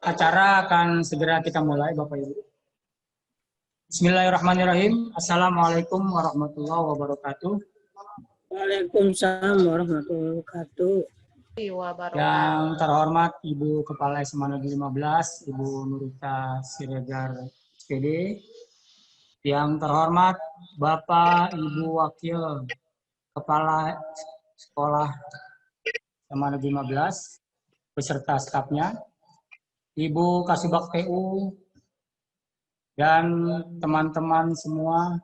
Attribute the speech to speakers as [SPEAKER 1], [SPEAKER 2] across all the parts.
[SPEAKER 1] Acara akan segera kita mulai, Bapak Ibu. Bismillahirrahmanirrahim. Assalamualaikum warahmatullahi wabarakatuh.
[SPEAKER 2] Waalaikumsalam warahmatullahi wabarakatuh.
[SPEAKER 1] Yang terhormat Ibu Kepala SMA Negeri 15, Ibu Nurita Siregar SPD. Yang terhormat Bapak Ibu Wakil Kepala Sekolah SMA Negeri 15 beserta stafnya, Ibu Kasubag PU dan teman-teman semua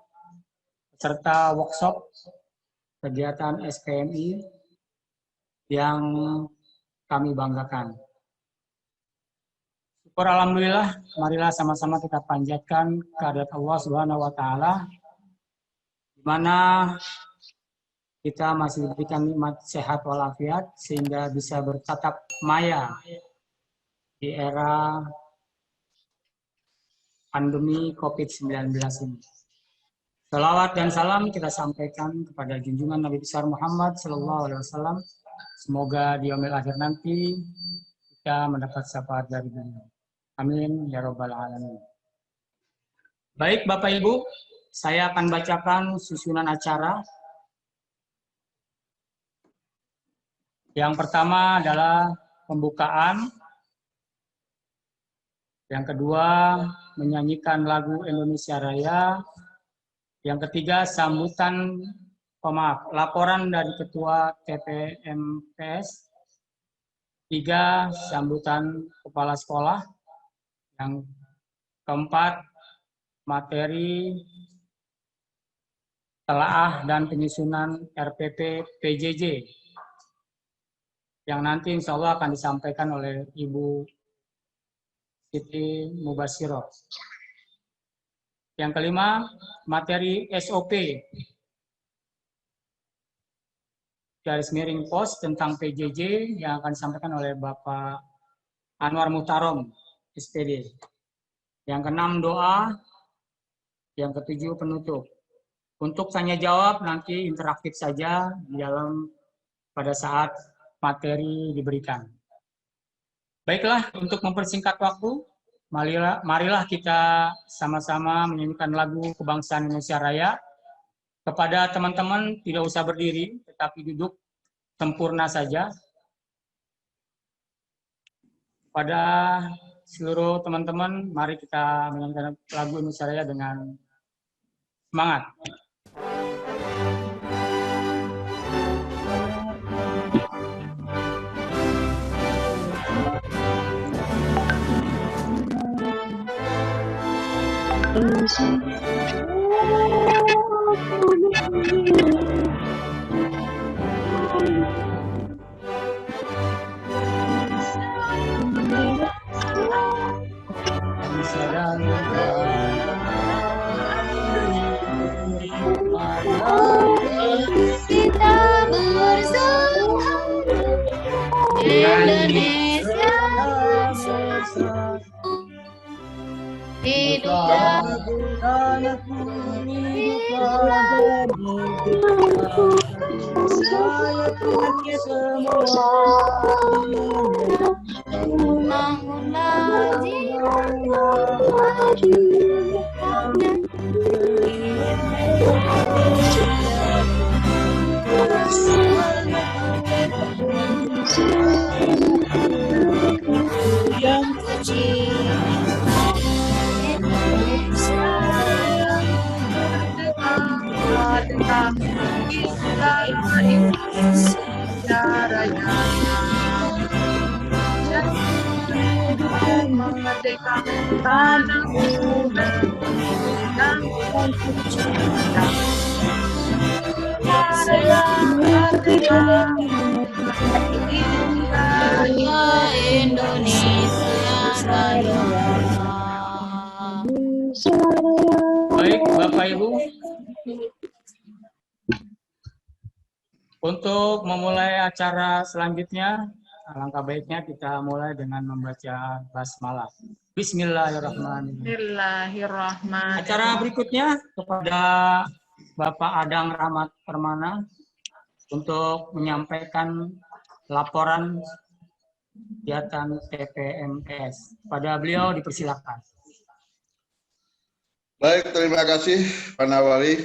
[SPEAKER 1] peserta workshop kegiatan SPMI yang kami banggakan. Syukur alhamdulillah, marilah sama-sama kita panjatkan kehadirat Allah Subhanahu wa taala di mana kita masih diberikan nikmat sehat walafiat sehingga bisa bertatap maya di era pandemi COVID-19 ini. Salawat dan salam kita sampaikan kepada junjungan Nabi besar Muhammad SAW. Semoga di yaumil akhir nanti kita mendapat syafaat dari beliau. Amin ya rabbal alamin. Baik Bapak Ibu, saya akan bacakan susunan acara. Yang pertama adalah pembukaan. Yang kedua, menyanyikan lagu Indonesia Raya. Yang ketiga, laporan dari Ketua TPMPS. 3, sambutan kepala sekolah. Yang keempat, materi telaah dan penyusunan RPP PJJ. Yang nanti insya Allah akan disampaikan oleh Ibu Siti Mubasyiroh. Yang kelima, materi SOP garis miring pos tentang PJJ yang akan disampaikan oleh Bapak Anwar Muhtarom, SPD. Yang keenam, doa. Yang ketujuh, penutup. Untuk tanya jawab nanti interaktif saja di dalam pada saat materi diberikan. Baiklah, untuk mempersingkat waktu, marilah kita sama-sama menyanyikan lagu Kebangsaan Indonesia Raya. Kepada teman-teman tidak usah berdiri, tetapi duduk sempurna saja. Pada seluruh teman-teman, mari kita menyanyikan lagu Indonesia Raya dengan semangat.
[SPEAKER 3] Kita bersama Indonesia hiduplah bangunlah yang suci Indonesia tentang Indonesia Raya merdekakan tanahku dan cinta saya merdeka Indonesia Raya.
[SPEAKER 1] Baik, Bapak Ibu. Untuk memulai acara selanjutnya, alangkah baiknya kita mulai dengan membaca basmalah. Bismillahirrahmanirrahim.
[SPEAKER 3] Bismillahirrahmanirrahim.
[SPEAKER 1] Acara berikutnya kepada Bapak Adang Rahmat Permana untuk menyampaikan laporan kegiatan TPMPS. Pada beliau dipersilakan.
[SPEAKER 4] Baik, terima kasih Pak Nawari.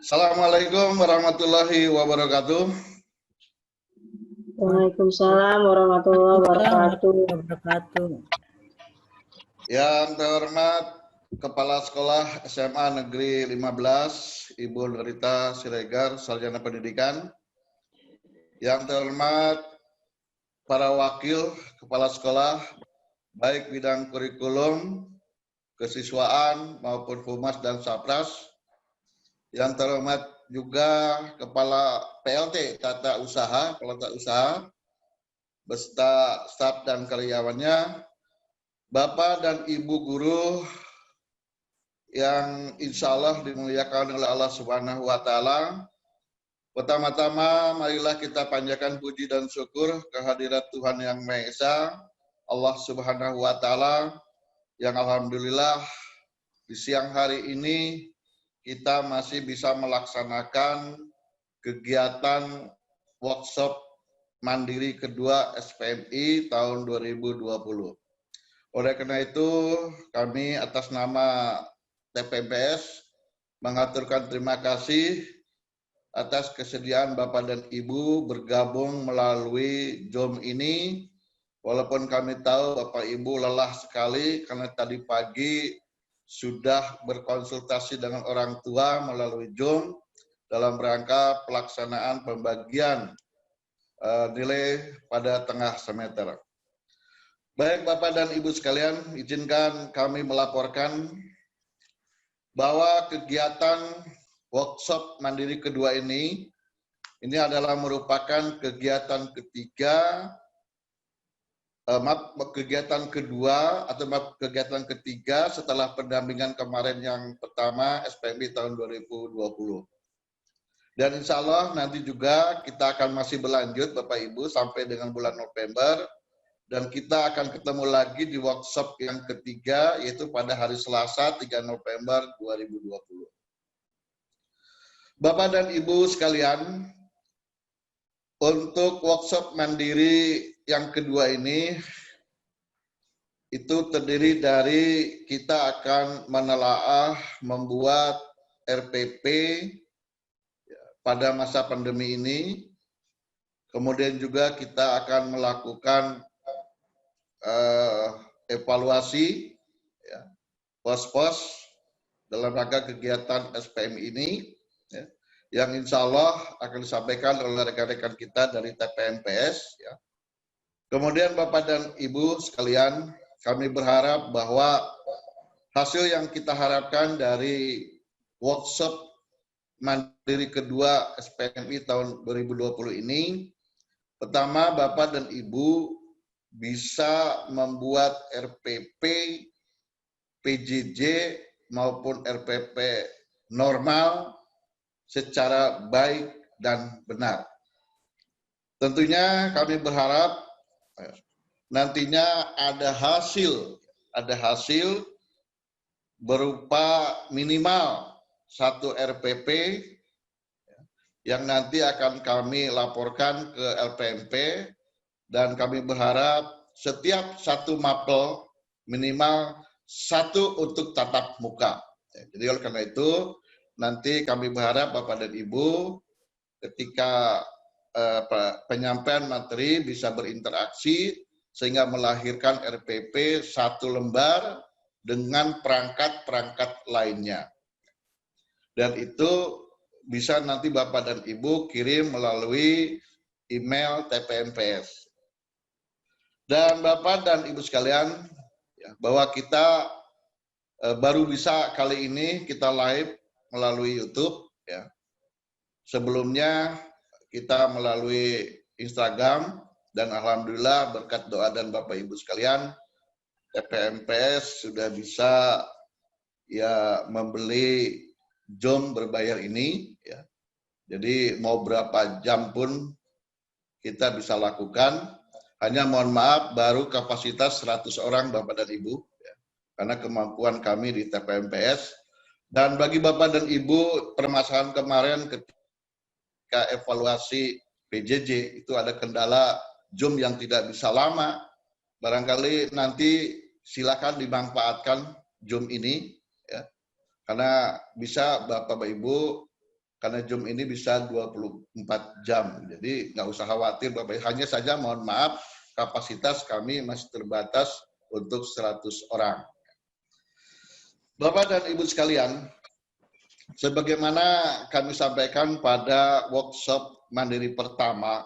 [SPEAKER 4] Assalamualaikum warahmatullahi wabarakatuh.
[SPEAKER 2] Waalaikumsalam warahmatullahi wabarakatuh.
[SPEAKER 4] Yang terhormat Kepala Sekolah SMA Negeri 15, Ibu Nurita Siregar, Sarjana Pendidikan. Yang terhormat para wakil Kepala Sekolah, baik bidang kurikulum, kesiswaan, maupun Humas dan Sapras. Yang terhormat juga Kepala PLT Tata Usaha, beserta staf dan karyawannya, Bapak dan Ibu guru yang insya Allah dimuliakan oleh Allah Subhanahu wa Ta'ala. Pertama-tama, marilah kita panjatkan puji dan syukur kehadirat Tuhan Yang Maha Esa, Allah Subhanahu wa Ta'ala, yang alhamdulillah di siang hari ini kita masih bisa melaksanakan kegiatan workshop mandiri kedua SPMI tahun 2020. Oleh karena itu, kami atas nama TPMPS mengaturkan terima kasih atas kesediaan Bapak dan Ibu bergabung melalui Zoom ini. Walaupun kami tahu Bapak Ibu lelah sekali karena tadi pagi sudah berkonsultasi dengan orang tua melalui Zoom dalam rangka pelaksanaan pembagian nilai pada tengah semester. Baik Bapak dan Ibu sekalian, izinkan kami melaporkan bahwa kegiatan workshop mandiri kedua ini adalah merupakan kegiatan ketiga setelah pendampingan kemarin yang pertama SPMI tahun 2020. Dan insya Allah nanti juga kita akan masih berlanjut Bapak Ibu sampai dengan bulan November, dan kita akan ketemu lagi di workshop yang ketiga yaitu pada hari Selasa 3 November 2020. Bapak dan Ibu sekalian, untuk workshop mandiri yang kedua ini, itu terdiri dari kita akan menelaah membuat RPP pada masa pandemi ini. Kemudian juga kita akan melakukan evaluasi pos-pos dalam rangka kegiatan SPM ini, yang insya Allah akan disampaikan oleh rekan-rekan kita dari TPMPS. Kemudian Bapak dan Ibu sekalian, kami berharap bahwa hasil yang kita harapkan dari workshop mandiri kedua SPMI tahun 2020 ini, pertama Bapak dan Ibu bisa membuat RPP, PJJ maupun RPP normal secara baik dan benar. Tentunya kami berharap nantinya ada hasil berupa minimal 1 RPP yang nanti akan kami laporkan ke LPMP, dan kami berharap setiap 1 mapel minimal 1 untuk tatap muka. Jadi oleh karena itu nanti kami berharap Bapak dan Ibu ketika penyampaian materi bisa berinteraksi sehingga melahirkan RPP 1 lembar dengan perangkat-perangkat lainnya. Dan itu bisa nanti Bapak dan Ibu kirim melalui email TPMPS. Dan Bapak dan Ibu sekalian, bahwa kita baru bisa kali ini kita live melalui YouTube. Sebelumnya kita melalui Instagram, dan alhamdulillah berkat doa dan Bapak Ibu sekalian, TPMPS sudah bisa membeli Zoom berbayar ini. Jadi mau berapa jam pun kita bisa lakukan. Hanya mohon maaf baru kapasitas 100 orang Bapak dan Ibu, karena kemampuan kami di TPMPS. Dan bagi Bapak dan Ibu, permasalahan kemarin ketika evaluasi PJJ itu ada kendala Zoom yang tidak bisa lama, barangkali nanti silakan dimanfaatkan Zoom ini, ya. Karena bisa Bapak Ibu, karena Zoom ini bisa 24 jam. Jadi nggak usah khawatir Bapak Ibu. Hanya saja mohon maaf, kapasitas kami masih terbatas untuk 100 orang. Bapak dan Ibu sekalian, sebagaimana kami sampaikan pada workshop mandiri pertama,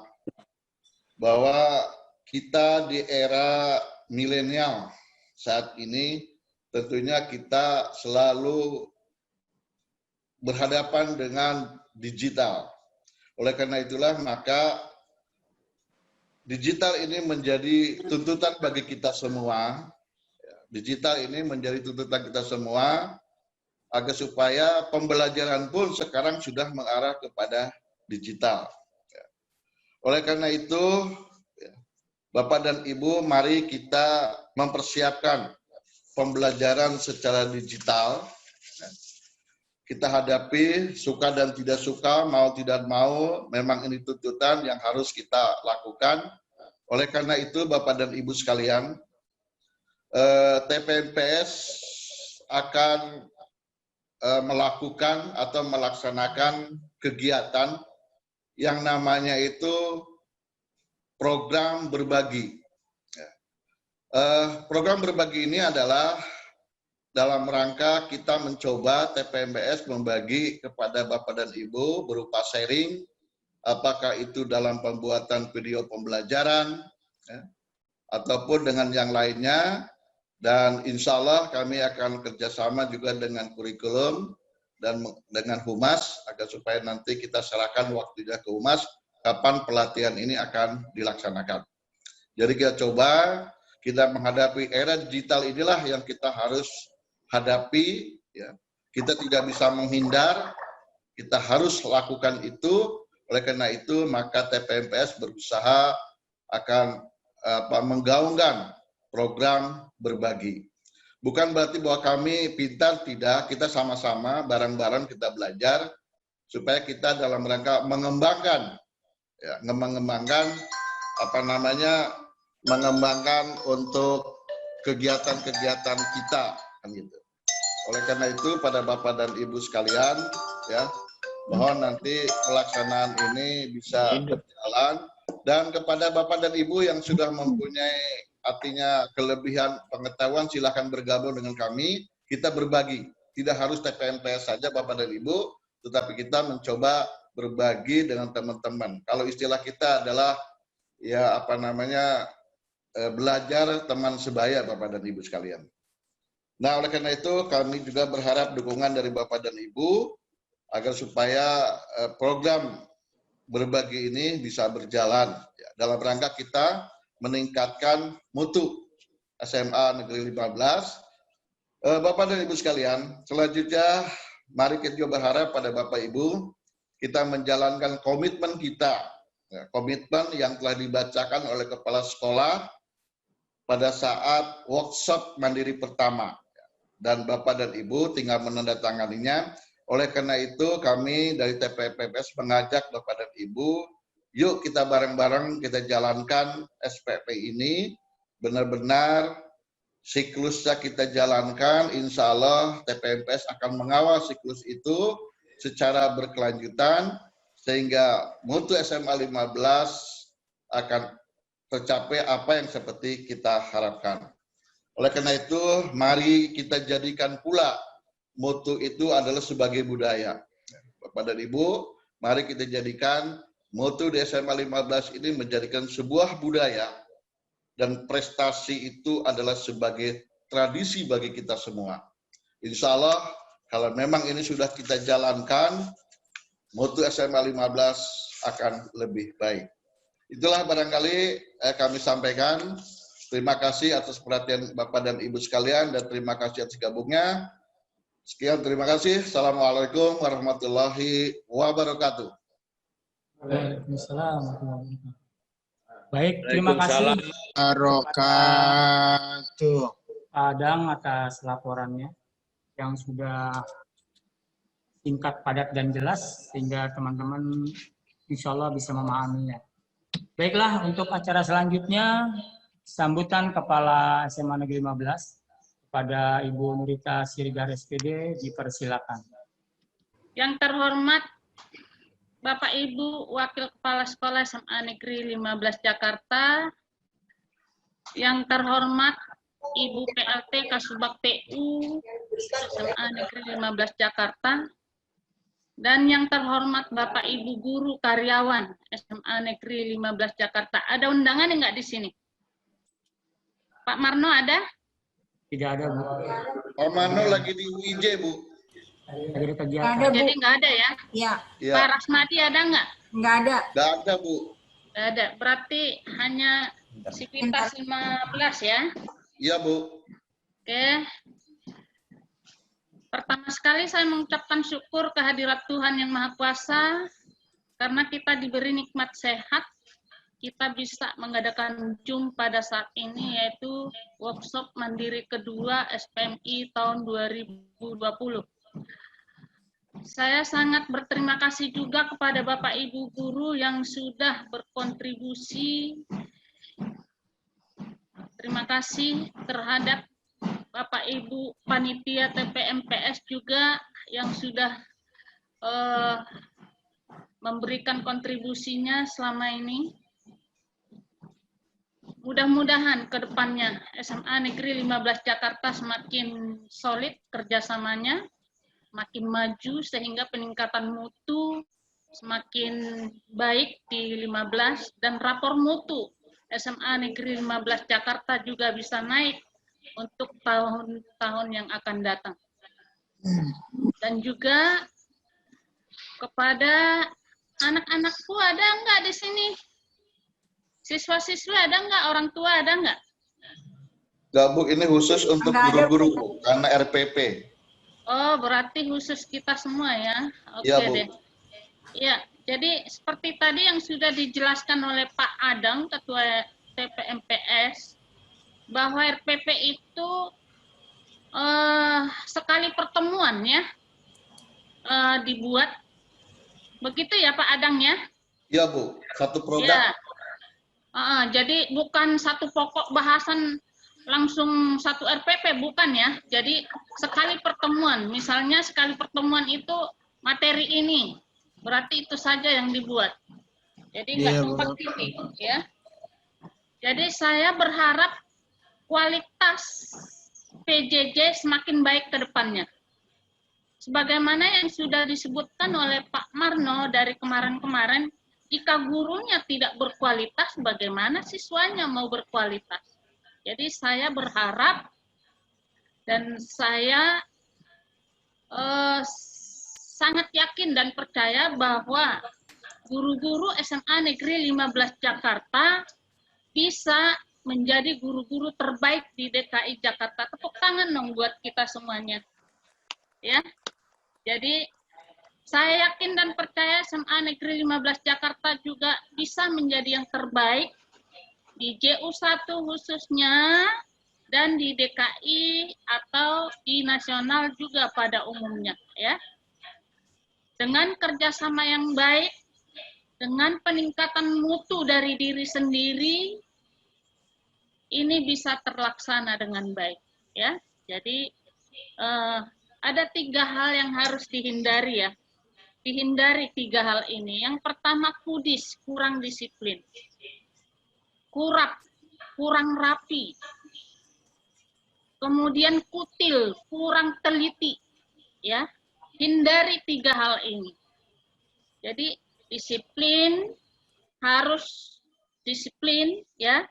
[SPEAKER 4] bahwa kita di era milenial saat ini tentunya kita selalu berhadapan dengan digital. Oleh karena itulah maka digital ini menjadi tuntutan bagi kita semua. Digital ini menjadi tuntutan kita semua agar supaya pembelajaran pun sekarang sudah mengarah kepada digital. Oleh karena itu, Bapak dan Ibu, mari kita mempersiapkan pembelajaran secara digital. Kita hadapi, suka dan tidak suka, mau tidak mau, memang ini tuntutan yang harus kita lakukan. Oleh karena itu, Bapak dan Ibu sekalian, TPMPS akan melakukan atau melaksanakan kegiatan yang namanya itu program berbagi. Program berbagi ini adalah dalam rangka kita mencoba TPMPS membagi kepada Bapak dan Ibu berupa sharing, apakah itu dalam pembuatan video pembelajaran, ataupun dengan yang lainnya, dan insya Allah kami akan kerjasama juga dengan kurikulum dan dengan Humas, agar supaya nanti kita serahkan waktunya ke Humas, kapan pelatihan ini akan dilaksanakan. Jadi kita coba, kita menghadapi era digital inilah yang kita harus hadapi, ya. Kita tidak bisa menghindar, kita harus lakukan itu. Oleh karena itu maka TPMPS berusaha akan menggaungkan program berbagi. Bukan berarti bahwa kami pintar, tidak, kita sama-sama bareng-bareng kita belajar supaya kita dalam rangka mengembangkan, ya, mengembangkan untuk kegiatan-kegiatan kita, kan gitu. Oleh karena itu pada Bapak dan Ibu sekalian, ya, mohon nanti pelaksanaan ini bisa berjalan, dan kepada Bapak dan Ibu yang sudah mempunyai artinya kelebihan pengetahuan, silahkan bergabung dengan kami, kita berbagi. Tidak harus TPMPS saja Bapak dan Ibu, tetapi kita mencoba berbagi dengan teman-teman. Kalau istilah kita adalah ya belajar teman sebaya Bapak dan Ibu sekalian. Nah, oleh karena itu kami juga berharap dukungan dari Bapak dan Ibu agar supaya program berbagi ini bisa berjalan, ya, dalam rangka kita meningkatkan mutu SMA Negeri 15. Bapak dan Ibu sekalian, selanjutnya mari kita juga berharap pada Bapak Ibu kita menjalankan komitmen kita, ya, komitmen yang telah dibacakan oleh Kepala Sekolah pada saat workshop mandiri pertama. Dan Bapak dan Ibu tinggal menandatanganinya. Oleh karena itu kami dari TPMPS mengajak Bapak dan Ibu, yuk kita bareng-bareng kita jalankan SPP ini, benar-benar siklusnya kita jalankan, insya Allah TPMPS akan mengawal siklus itu secara berkelanjutan, sehingga mutu SMA 15 akan tercapai apa yang seperti kita harapkan. Oleh karena itu, mari kita jadikan pula mutu itu adalah sebagai budaya. Bapak dan Ibu, mari kita jadikan mutu di SMA 15 ini menjadikan sebuah budaya, dan prestasi itu adalah sebagai tradisi bagi kita semua. Insya Allah, kalau memang ini sudah kita jalankan, mutu SMA 15 akan lebih baik. Itulah barangkali kami sampaikan. Terima kasih atas perhatian Bapak dan Ibu sekalian, dan terima kasih atas gabungnya. Sekian, terima kasih. Assalamualaikum warahmatullahi wabarakatuh.
[SPEAKER 1] Waalaikumsalam warahmatullahi wabarakatuh. Baik, terima kasih
[SPEAKER 5] wabarakatuh.
[SPEAKER 1] Adang atas laporannya yang sudah singkat, padat, dan jelas, sehingga teman-teman insya Allah bisa memahaminya. Baiklah, untuk acara selanjutnya, sambutan Kepala SMA Negeri 15 kepada Ibu Nurita Siregar SPD, dipersilakan.
[SPEAKER 3] Yang terhormat Bapak Ibu Wakil Kepala Sekolah SMA Negeri 15 Jakarta, yang terhormat Ibu PLT Kasubag PU SMA Negeri 15 Jakarta, dan yang terhormat Bapak Ibu Guru Karyawan SMA Negeri 15 Jakarta. Ada undangan enggak di sini? Pak Marno ada?
[SPEAKER 1] Tidak ada, Bu.
[SPEAKER 4] Pak Mano lagi di WIJ, Bu.
[SPEAKER 1] Lagi ada kegiatan.
[SPEAKER 5] Ada, Bu.
[SPEAKER 3] Jadi enggak ada ya?
[SPEAKER 5] Iya,
[SPEAKER 4] Iya,
[SPEAKER 3] Pak Rasmadi ada enggak?
[SPEAKER 5] nggak ada.
[SPEAKER 4] nggak ada, Bu.
[SPEAKER 3] Enggak ada. Berarti hanya Sivitas 15 ya?
[SPEAKER 4] Iya, Bu.
[SPEAKER 3] Oke. Pertama sekali saya mengucapkan syukur kehadirat Tuhan Yang Maha Kuasa karena kita diberi nikmat sehat, kita bisa mengadakan Zoom pada saat ini, yaitu workshop mandiri kedua SPMI tahun 2020. Saya sangat berterima kasih juga kepada Bapak Ibu guru yang sudah berkontribusi. Terima kasih terhadap Bapak Ibu panitia TPMPS juga yang sudah memberikan kontribusinya selama ini. Mudah-mudahan ke depannya SMA Negeri 15 Jakarta semakin solid kerjasamanya, makin maju sehingga peningkatan mutu semakin baik di 15, dan rapor mutu SMA Negeri 15 Jakarta juga bisa naik untuk tahun-tahun yang akan datang. Dan juga kepada anak-anakku, ada enggak di sini? Siswa-siswa ada enggak? Orang tua ada enggak?
[SPEAKER 4] Nggak, Bu. Ini khusus untuk
[SPEAKER 5] Nggak ada,
[SPEAKER 4] guru-guru,
[SPEAKER 5] Bu.
[SPEAKER 4] Bu. Karena RPP.
[SPEAKER 3] Oh, berarti khusus kita semua ya? Oke
[SPEAKER 4] Iya, Bu.
[SPEAKER 3] deh. Ya, jadi seperti tadi yang sudah dijelaskan oleh Pak Adang, Ketua TPMPS, bahwa RPP itu sekali pertemuan ya dibuat. Begitu ya Pak Adang ya?
[SPEAKER 4] Iya, Bu. Satu produk.
[SPEAKER 3] Ya. Jadi bukan satu pokok bahasan langsung satu RPP, bukan ya. Jadi sekali pertemuan, misalnya sekali pertemuan itu materi ini, berarti itu saja yang dibuat. Jadi nggak tumpang tindih ya. Jadi saya berharap kualitas PJJ semakin baik ke depannya. Sebagaimana yang sudah disebutkan oleh Pak Marno dari kemarin-kemarin, jika gurunya tidak berkualitas, bagaimana siswanya mau berkualitas? Jadi saya berharap dan saya sangat yakin dan percaya bahwa guru-guru SMA Negeri 15 Jakarta bisa menjadi guru-guru terbaik di DKI Jakarta. Tepuk tangan dong buat kita semuanya. Ya. Jadi saya yakin dan percaya SMA Negeri 15 Jakarta juga bisa menjadi yang terbaik di JU1 khususnya, dan di DKI atau di nasional juga pada umumnya ya. Dengan kerjasama yang baik, dengan peningkatan mutu dari diri sendiri, ini bisa terlaksana dengan baik ya. Jadi ada 3 hal yang harus dihindari ya. Dihindari 3 hal ini. Yang pertama, kudis, kurang disiplin. Kurap, kurang rapi. Kemudian kutil, kurang teliti. Ya, hindari 3 hal ini. Jadi disiplin, harus disiplin ya.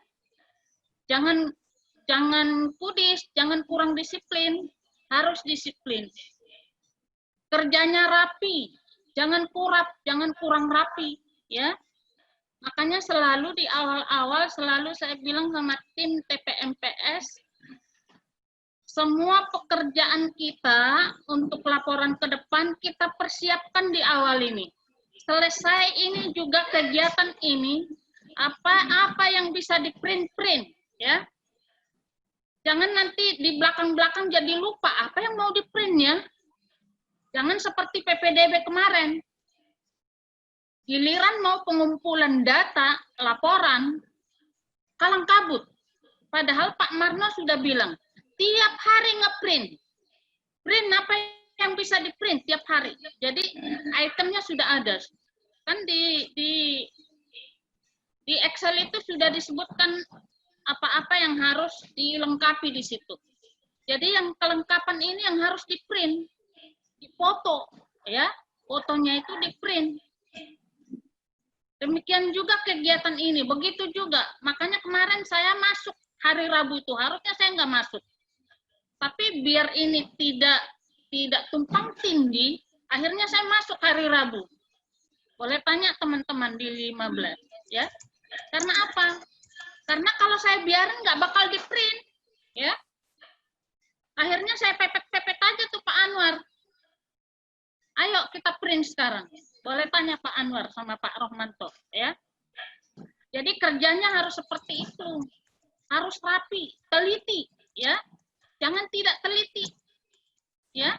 [SPEAKER 3] Jangan kudis, jangan kurang disiplin, harus disiplin. Kerjanya rapi, jangan kurap, jangan kurang rapi ya. Makanya selalu di awal-awal selalu saya bilang sama tim TPMPS, semua pekerjaan kita untuk laporan ke depan kita persiapkan di awal ini. Selesai ini juga kegiatan ini, apa yang bisa di-print ya. Jangan nanti di belakang-belakang jadi lupa apa yang mau di-print ya. Jangan seperti PPDB kemarin. Giliran mau pengumpulan data, laporan, kalang kabut. Padahal Pak Marno sudah bilang, tiap hari ngeprint. Print apa yang bisa di-print tiap hari. Jadi itemnya sudah ada. Kan di Excel itu sudah disebutkan apa-apa yang harus dilengkapi di situ. Jadi yang kelengkapan ini yang harus di-print, dipoto, ya. Fotonya itu di-print. Demikian juga kegiatan ini, begitu juga. Makanya kemarin saya masuk hari Rabu itu, harusnya saya nggak masuk. Tapi biar ini tidak tumpang tindih, akhirnya saya masuk hari Rabu. Boleh tanya teman-teman di 15, ya. Karena apa? Karena kalau saya biarin nggak bakal di-print, ya. Akhirnya saya pepet-pepet aja tuh Pak Anwar. Ayo kita print sekarang. Boleh tanya Pak Anwar sama Pak Rohmanto, ya. Jadi kerjanya harus seperti itu. Harus rapi, teliti, ya. Jangan tidak teliti. Ya.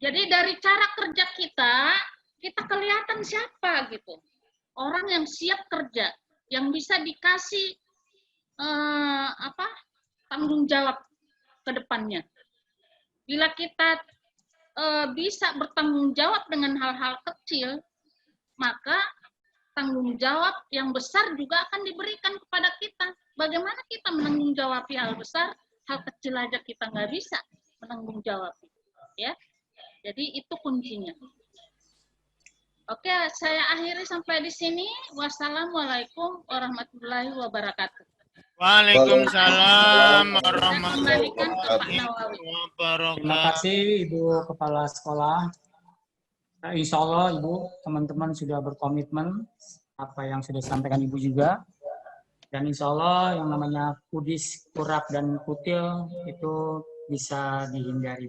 [SPEAKER 3] Jadi dari cara kerja kita kelihatan siapa gitu. Orang yang siap kerja, yang bisa dikasih tanggung jawab ke depannya. Bila kita bisa bertanggung jawab dengan hal-hal kecil, maka tanggung jawab yang besar juga akan diberikan kepada kita. Bagaimana kita menanggung jawab hal besar, hal kecil aja kita nggak bisa menanggung jawab, ya. Jadi itu kuncinya. Oke, saya akhiri sampai di sini. Wassalamualaikum warahmatullahi wabarakatuh.
[SPEAKER 5] Waalaikumsalam warahmatullahi
[SPEAKER 1] Terima
[SPEAKER 5] wabarakatuh.
[SPEAKER 1] kasih Ibu Kepala Sekolah. Insya Allah Ibu, teman-teman sudah berkomitmen apa yang sudah disampaikan Ibu juga. Dan insya Allah yang namanya kudis, kurap, dan kutil itu bisa dihindari.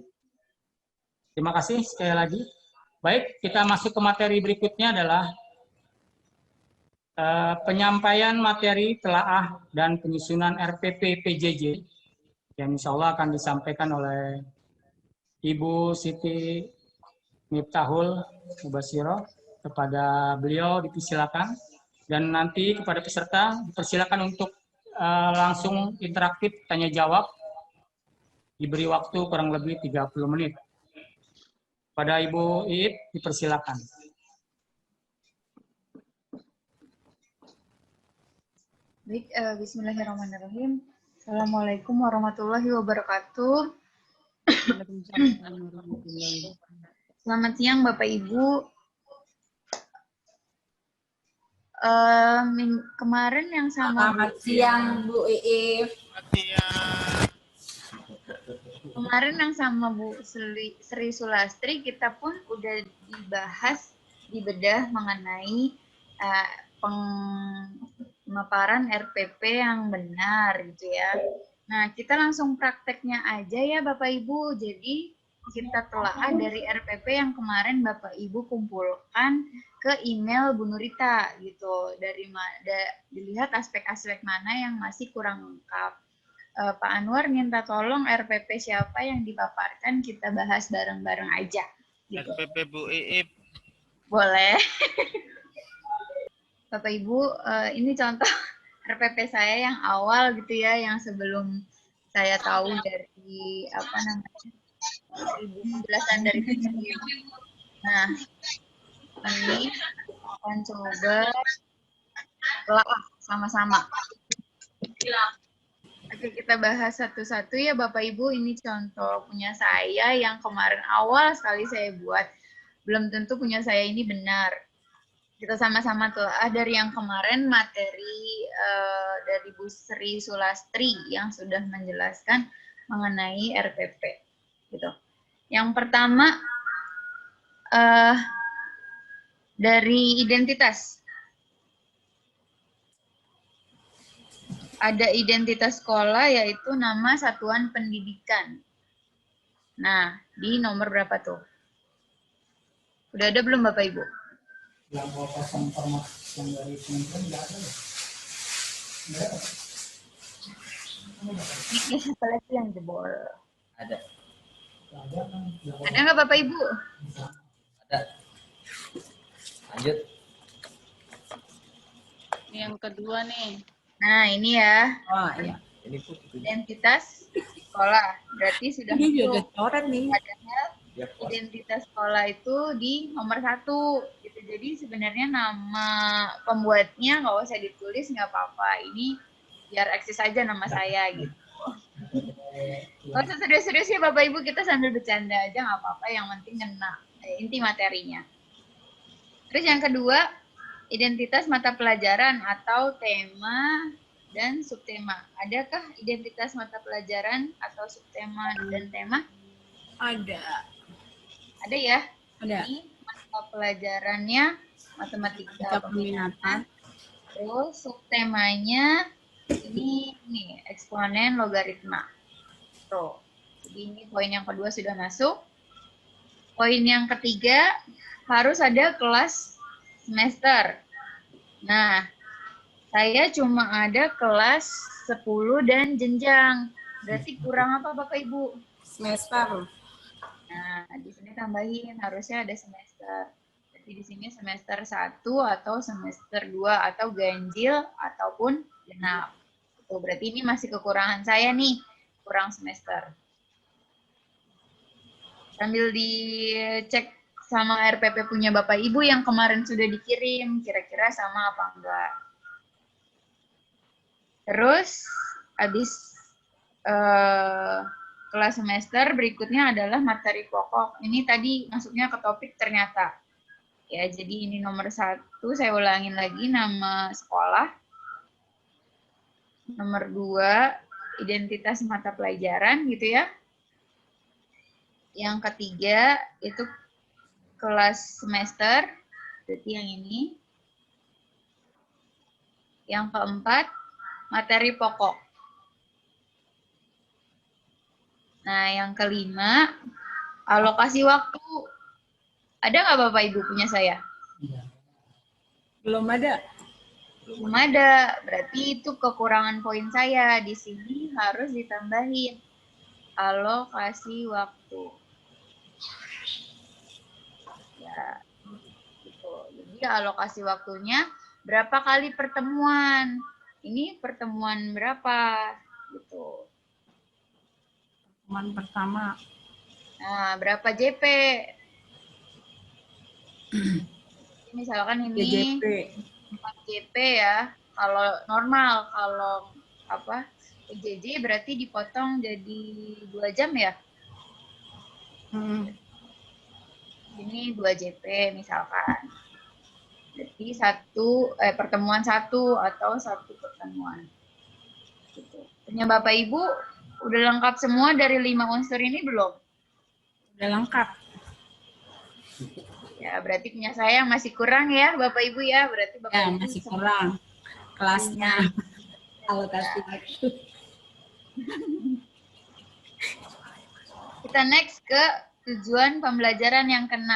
[SPEAKER 1] Terima kasih sekali lagi. Baik, kita masuk ke materi berikutnya adalah penyampaian materi telaah dan penyusunan RPP PJJ yang insya Allah akan disampaikan oleh Ibu Siti Miftahul Mubasiro. Kepada beliau dipersilakan, dan nanti kepada peserta dipersilakan untuk langsung interaktif tanya jawab, diberi waktu kurang lebih 30 menit. Pada Ibu Iit dipersilakan.
[SPEAKER 6] Baik, bismillahirrahmanirrahim. Assalamualaikum warahmatullahi wabarakatuh. Selamat siang Bapak Ibu. Kemarin yang sama
[SPEAKER 7] Selamat siang Bu Iif.
[SPEAKER 6] Kemarin yang sama Bu Sri Sulastri kita pun udah dibedah mengenai pemaparan RPP yang benar gitu ya. Nah, kita langsung prakteknya aja ya Bapak Ibu. Jadi kita telaah dari RPP yang kemarin Bapak Ibu kumpulkan ke email Bu Nurita gitu. Dilihat aspek-aspek mana yang masih kurang lengkap. Pak Anwar minta tolong RPP siapa yang dipaparkan, kita bahas bareng-bareng aja. Gitu.
[SPEAKER 5] RPP Bu Iif.
[SPEAKER 6] Boleh. Bapak Ibu, ini contoh RPP saya yang awal gitu ya, yang sebelum saya tahu dari apa namanya penjelasan dari video. Nah, ini akan coba telah sama-sama. Oke, kita bahas satu-satu ya Bapak Ibu. Ini contoh punya saya yang kemarin awal sekali saya buat. Belum tentu punya saya ini benar. Kita sama-sama telah dari yang kemarin materi dari Bu Sri Sulastri yang sudah menjelaskan mengenai RPP. Gitu. Yang pertama dari identitas. Ada identitas sekolah yaitu nama satuan pendidikan. Nah, di nomor berapa tuh? Udah ada belum Bapak Ibu?
[SPEAKER 1] Yang pasang informasi yang dari kementerian nggak ada ya? Nggak ada.
[SPEAKER 6] Ini siapa lagi yang jebol?
[SPEAKER 7] Ada.
[SPEAKER 6] Ada nggak Bapak Ibu?
[SPEAKER 7] Ada. Lanjut.
[SPEAKER 3] Yang kedua nih.
[SPEAKER 6] Nah, ini ya,
[SPEAKER 7] Oh iya.
[SPEAKER 6] identitas sekolah. Berarti sudah
[SPEAKER 7] Ini juga
[SPEAKER 6] masuk.
[SPEAKER 7] coret nih.
[SPEAKER 6] Padahal identitas sekolah itu di nomor 1. Gitu. Jadi sebenarnya nama pembuatnya nggak usah ditulis, nggak apa-apa. Ini biar eksis aja nama saya gitu. Nggak usah serius-serius ya Bapak Ibu, kita sambil bercanda aja nggak apa-apa. Yang penting kena inti materinya. Terus yang kedua, identitas mata pelajaran atau tema dan subtema. Adakah identitas mata pelajaran atau subtema dan tema?
[SPEAKER 7] Ada.
[SPEAKER 6] Ada ya?
[SPEAKER 7] Ada.
[SPEAKER 6] Ini mata pelajarannya matematika peminatan. Terus subtemanya ini nih, eksponen logaritma. Tuh. Jadi ini poin yang kedua sudah masuk. Poin yang ketiga, harus ada kelas semester. Nah, saya cuma ada kelas 10 dan jenjang. Berarti kurang apa Bapak Ibu?
[SPEAKER 7] Semester.
[SPEAKER 6] Nah, di sini tambahin harusnya ada semester. Jadi di sini semester 1 atau semester 2 atau ganjil ataupun genap. Tuh, berarti ini masih kekurangan saya nih, kurang semester. Sambil dicek sama RPP punya Bapak Ibu yang kemarin sudah dikirim, kira-kira sama apa enggak. Terus, habis kelas semester berikutnya adalah materi pokok. Ini tadi masuknya ke topik ternyata. Ya, jadi ini nomor 1, saya ulangin lagi nama sekolah. Nomor 2, identitas mata pelajaran gitu ya. Yang ketiga itu kelas semester, berarti yang ini. Yang keempat, materi pokok. Nah, yang kelima, alokasi waktu. Ada nggak Bapak Ibu punya saya?
[SPEAKER 7] Belum ada.
[SPEAKER 6] Belum ada, berarti itu kekurangan poin saya. Di sini harus ditambahin alokasi waktu. Ya, gitu. Jadi alokasi waktunya berapa kali pertemuan? Ini pertemuan berapa? Gitu.
[SPEAKER 7] Pertemuan pertama.
[SPEAKER 6] Nah, berapa JP? Misalkan ini
[SPEAKER 7] JP.
[SPEAKER 6] 4 JP ya. Kalau normal, kalau apa? PJJ berarti dipotong jadi 2 jam ya? Ini 2 JP misalkan. Jadi pertemuan 1 atau 1 pertemuan. Gitu. Punya Bapak Ibu udah lengkap semua dari 5 unsur ini belum?
[SPEAKER 7] Udah lengkap.
[SPEAKER 6] Ya, berarti punya saya masih kurang ya Bapak Ibu ya. Berarti Bapak
[SPEAKER 7] Ya,
[SPEAKER 6] Ibu
[SPEAKER 7] masih kurang. Kelasnya. Alokasi waktu.
[SPEAKER 6] Kita next ke tujuan pembelajaran yang ke-6.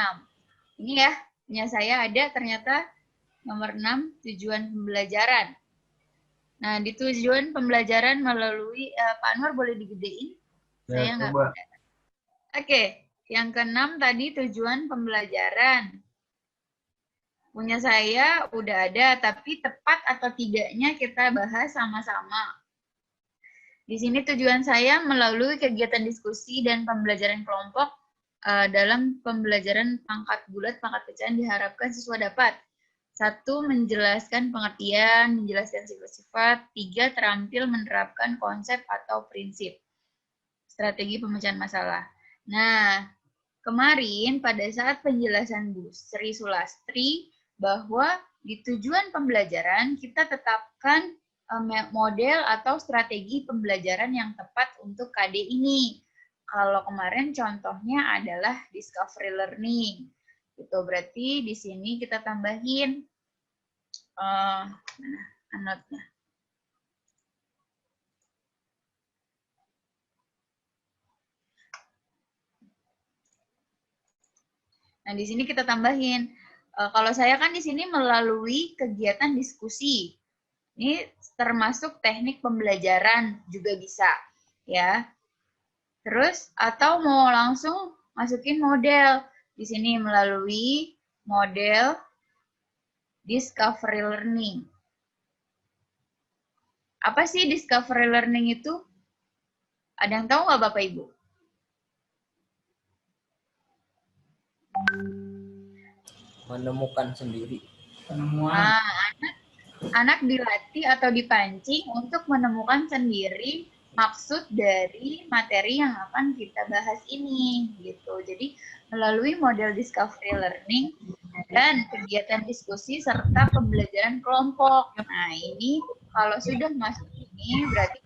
[SPEAKER 6] Ini ya, punya saya ada ternyata nomor 6, tujuan pembelajaran. Nah, di tujuan pembelajaran melalui, Pak Anwar boleh digedein? Saya nggak bisa. Oke, yang ke-6 tadi tujuan pembelajaran. Punya saya udah ada, tapi tepat atau tidaknya kita bahas sama-sama. Di sini tujuan saya melalui kegiatan diskusi dan pembelajaran kelompok dalam pembelajaran pangkat bulat, pangkat pecahan diharapkan siswa dapat 1. Menjelaskan pengertian, menjelaskan sifat-sifat. 3. Terampil menerapkan konsep atau prinsip. Strategi pemecahan masalah. Nah, kemarin pada saat penjelasan Bu Sri Sulastri bahwa di tujuan pembelajaran kita tetapkan model atau strategi pembelajaran yang tepat untuk KD ini. Kalau kemarin contohnya adalah discovery learning. Itu berarti di sini kita tambahin anotnya. Nah, di sini kita tambahin. Kalau saya kan di sini melalui kegiatan diskusi. Ini termasuk teknik pembelajaran juga bisa, ya. Terus atau mau langsung masukin model di sini melalui model discovery learning. Apa sih discovery learning itu? Ada yang tahu nggak Bapak Ibu?
[SPEAKER 8] Menemukan sendiri.
[SPEAKER 1] Penemuan.
[SPEAKER 6] Nah, anak dilatih atau dipancing untuk menemukan sendiri maksud dari materi yang akan kita bahas ini, gitu. Jadi melalui model discovery learning dan kegiatan diskusi serta pembelajaran kelompok. Nah, ini kalau sudah masuk ini berarti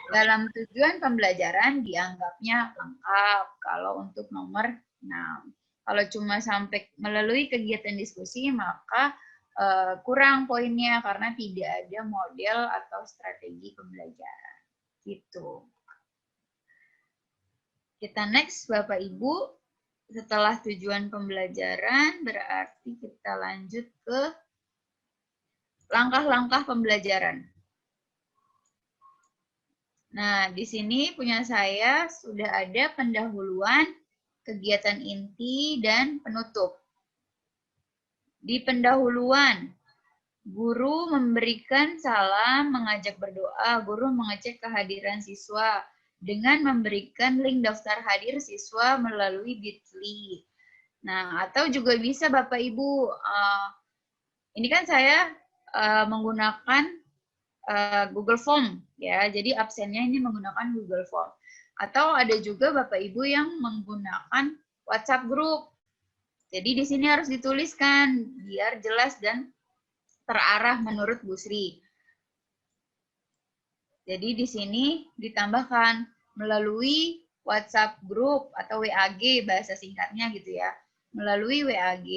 [SPEAKER 6] dalam tujuan pembelajaran dianggapnya lengkap kalau untuk nomor 6. Kalau cuma sampai melalui kegiatan diskusi, maka kurang poinnya karena tidak ada model atau strategi pembelajaran. Gitu. Kita next, Bapak Ibu. Setelah tujuan pembelajaran, berarti kita lanjut ke langkah-langkah pembelajaran. Nah, di sini punya saya sudah ada pendahuluan, kegiatan inti, dan penutup. Di pendahuluan, guru memberikan salam, mengajak berdoa, guru mengecek kehadiran siswa dengan memberikan link daftar hadir siswa melalui Bitly. Nah, atau juga bisa Bapak Ibu, ini kan saya menggunakan Google Form, ya. Jadi absennya ini menggunakan Google Form. Atau ada juga Bapak Ibu yang menggunakan WhatsApp group. Jadi di sini harus dituliskan biar jelas dan terarah menurut Bu Sri. Jadi di sini ditambahkan melalui WhatsApp group atau WAG bahasa singkatnya gitu ya. Melalui WAG.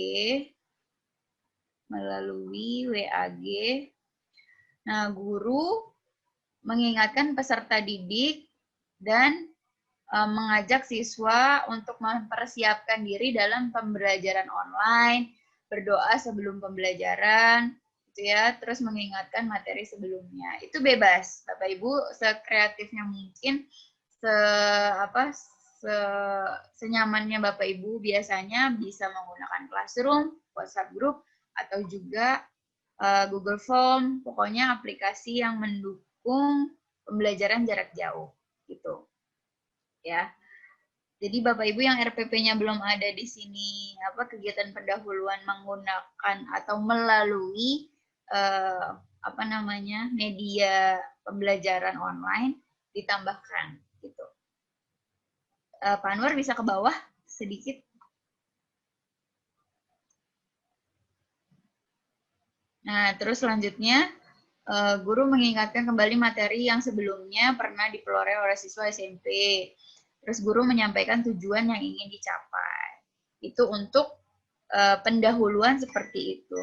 [SPEAKER 6] Nah, guru mengingatkan peserta didik dan mengajak siswa untuk mempersiapkan diri dalam pembelajaran online, berdoa sebelum pembelajaran, gitu ya, terus mengingatkan materi sebelumnya. Itu bebas, Bapak Ibu, sekreatifnya mungkin, senyamannya Bapak Ibu biasanya bisa menggunakan Classroom, WhatsApp group, atau juga Google Form, pokoknya aplikasi yang mendukung pembelajaran jarak jauh, gitu. Ya, jadi Bapak Ibu yang RPP-nya belum ada di sini, kegiatan pendahuluan menggunakan atau melalui media pembelajaran online ditambahkan, gitu. Pak Anwar bisa ke bawah sedikit. Nah, terus selanjutnya guru mengingatkan kembali materi yang sebelumnya pernah dipeloreh oleh siswa SMP. Terus guru menyampaikan tujuan yang ingin dicapai. Itu untuk pendahuluan seperti itu.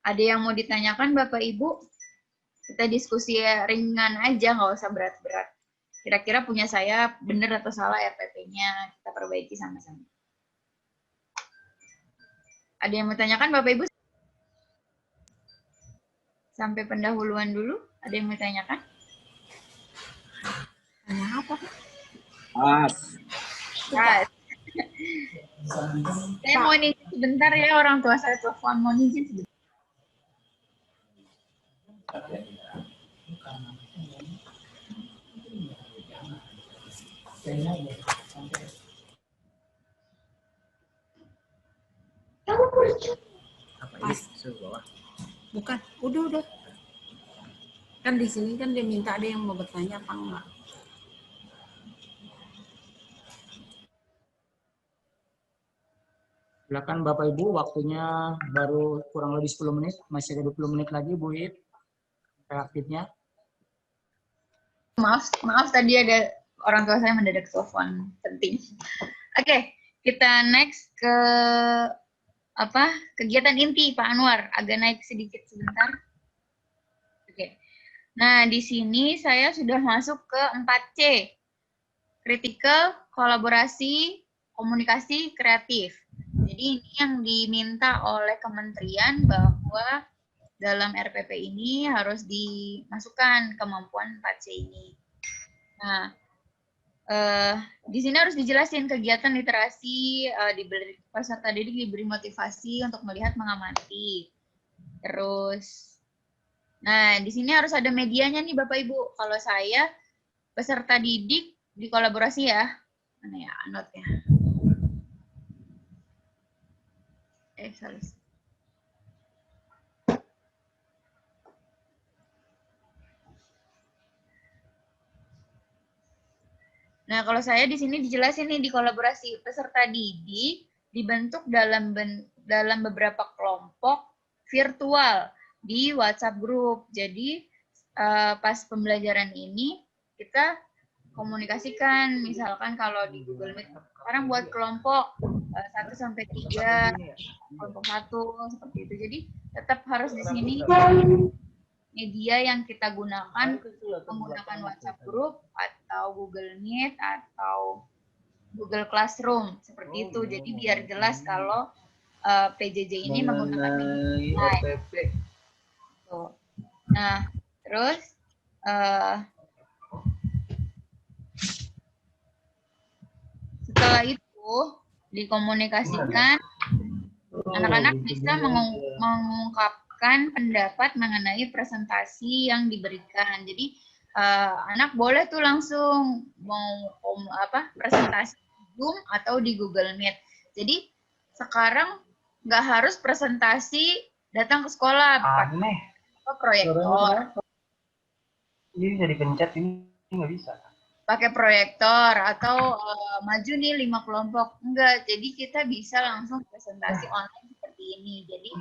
[SPEAKER 6] Ada yang mau ditanyakan Bapak Ibu? Kita diskusi ringan aja, nggak usah berat-berat. Kira-kira punya saya benar atau salah RPP-nya, kita perbaiki sama-sama. Ada yang mau tanyakan Bapak Ibu? Sampai pendahuluan dulu, ada yang mau tanyakan?
[SPEAKER 7] Tanya apa?
[SPEAKER 6] Saya mau izin sebentar ya, orang tua saya telepon, mau izin sebentar.
[SPEAKER 7] Bukan, udah. Kan di sini kan dia minta ada yang mau bertanya apa enggak.
[SPEAKER 1] Silakan Bapak Ibu, waktunya baru kurang lebih 10 menit, masih ada 20 menit lagi Bu Ip, reaktifnya.
[SPEAKER 6] Maaf tadi ada orang tua saya mendadak telepon penting. Oke, kita next ke kegiatan inti Pak Anwar, agak naik sedikit sebentar. Oke. Nah, di sini saya sudah masuk ke 4C. Critical, kolaborasi, komunikasi, kreatif. Jadi ini yang diminta oleh kementerian bahwa dalam RPP ini harus dimasukkan kemampuan 4C ini. Nah, di sini harus dijelasin kegiatan literasi, peserta didik diberi motivasi untuk melihat, mengamati. Terus Nah, di sini harus ada medianya nih Bapak Ibu. Kalau saya peserta didik di kolaborasi ya. Mana ya anotnya? Salah. Nah, kalau saya di sini dijelasin nih di kolaborasi peserta didik dibentuk dalam beberapa kelompok virtual di WhatsApp group. Jadi pas pembelajaran ini kita komunikasikan, misalkan kalau di Google Meet sekarang buat kelompok 1 sampai 3, kelompok 1 seperti itu. Jadi tetap harus di sini media yang kita gunakan menggunakan WhatsApp group atau Google Meet atau Google Classroom seperti itu. Jadi biar jelas kalau PJJ ini menggunakan media live. Nah, terus setelah itu dikomunikasikan, anak-anak bisa mengungkapkan pendapat mengenai presentasi yang diberikan. Jadi anak boleh tuh langsung mau presentasi di Zoom atau di Google Meet. Jadi sekarang nggak harus presentasi datang ke sekolah, pakai proyektor.
[SPEAKER 8] Ini bisa dipencet, ini nggak bisa.
[SPEAKER 6] Pakai proyektor atau maju nih 5 kelompok. Enggak, jadi kita bisa langsung presentasi online seperti ini. Jadi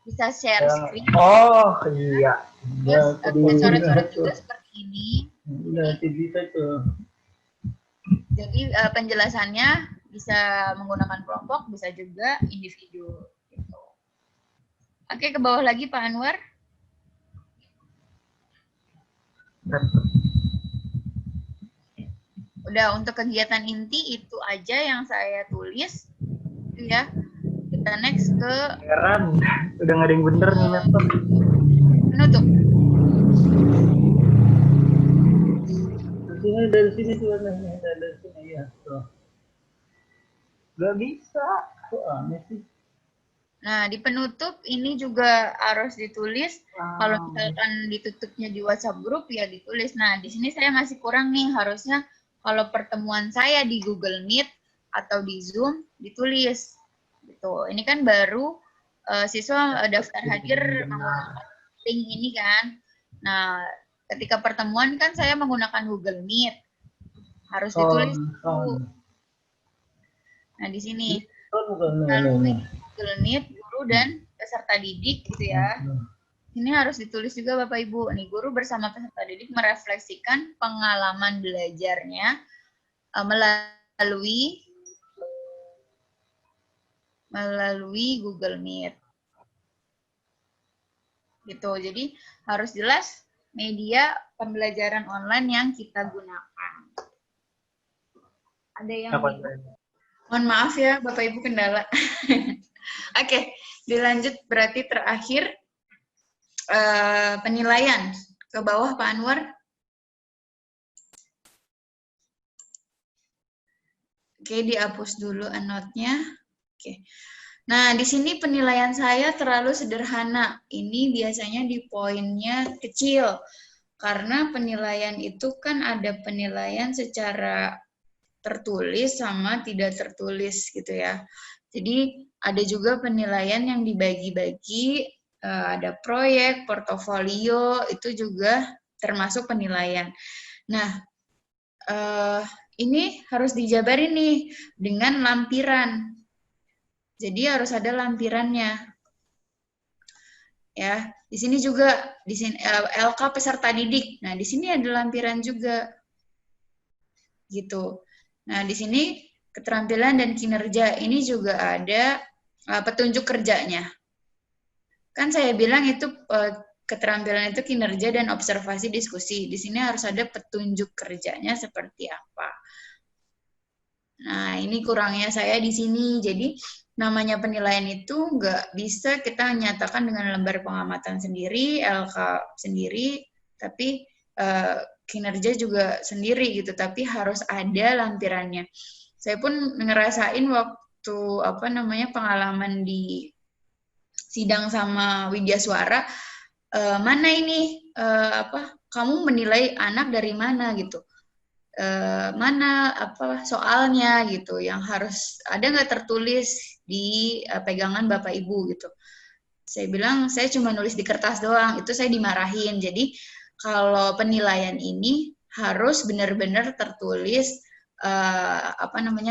[SPEAKER 6] bisa share screen.
[SPEAKER 8] Oh iya.
[SPEAKER 6] Terus coret-coret juga seperti ini.
[SPEAKER 8] Bisa tuh.
[SPEAKER 6] Jadi penjelasannya bisa menggunakan kelompok, bisa juga individu. Gitu. Oke, ke bawah lagi Pak Anwar. Udah, untuk kegiatan inti itu aja yang saya tulis. Ya. Kita next ke...
[SPEAKER 8] Heran, udah nggak ada yang bener nih laptop.
[SPEAKER 6] Penutup.
[SPEAKER 8] Dari sini tuh warnanya, dari sini ya. Tuh. Gak bisa. Kok aneh sih.
[SPEAKER 6] Nah, di penutup ini juga harus ditulis. Kalau misalkan ditutupnya di WhatsApp group, ya ditulis. Nah, di sini saya masih kurang nih. Harusnya kalau pertemuan saya di Google Meet atau di Zoom, ditulis. Gitu. Ini kan baru siswa daftar hadir menggunakan link ini kan. Nah, ketika pertemuan kan saya menggunakan Google Meet. Harus ditulis. Nah, di sini. Google Meet, guru dan peserta didik gitu ya. Ini harus ditulis juga Bapak Ibu. Nih, guru bersama peserta didik merefleksikan pengalaman belajarnya melalui Google Meet. Gitu. Jadi harus jelas media pembelajaran online yang kita gunakan. Ada yang mohon maaf ya Bapak Ibu kendala. Oke, dilanjut berarti terakhir penilaian. Ke bawah Pak Anwar. Oke, dihapus dulu anotnya. Oke. Nah, di sini penilaian saya terlalu sederhana. Ini biasanya di poinnya kecil. Karena penilaian itu kan ada penilaian secara tertulis sama tidak tertulis gitu ya. Jadi ada juga penilaian yang dibagi-bagi, ada proyek, portofolio, itu juga termasuk penilaian. Nah, ini harus dijabarin nih dengan lampiran. Jadi harus ada lampirannya. Ya, di sini juga di sini LK peserta didik. Nah, di sini ada lampiran juga. Gitu. Nah, di sini keterampilan dan kinerja ini juga ada petunjuk kerjanya. Kan saya bilang itu keterampilan itu kinerja dan observasi diskusi. Di sini harus ada petunjuk kerjanya seperti apa. Nah, ini kurangnya saya di sini. Jadi, namanya penilaian itu nggak bisa kita nyatakan dengan lembar pengamatan sendiri, LK sendiri, tapi kinerja juga sendiri gitu, tapi harus ada lampirannya. Saya pun ngerasain waktu pengalaman di sidang sama Widya Suara, mana ini kamu menilai anak dari mana gitu, mana soalnya gitu yang harus ada nggak tertulis di pegangan Bapak Ibu gitu. Saya bilang saya cuma nulis di kertas doang, itu saya dimarahin. Jadi kalau penilaian ini harus benar-benar tertulis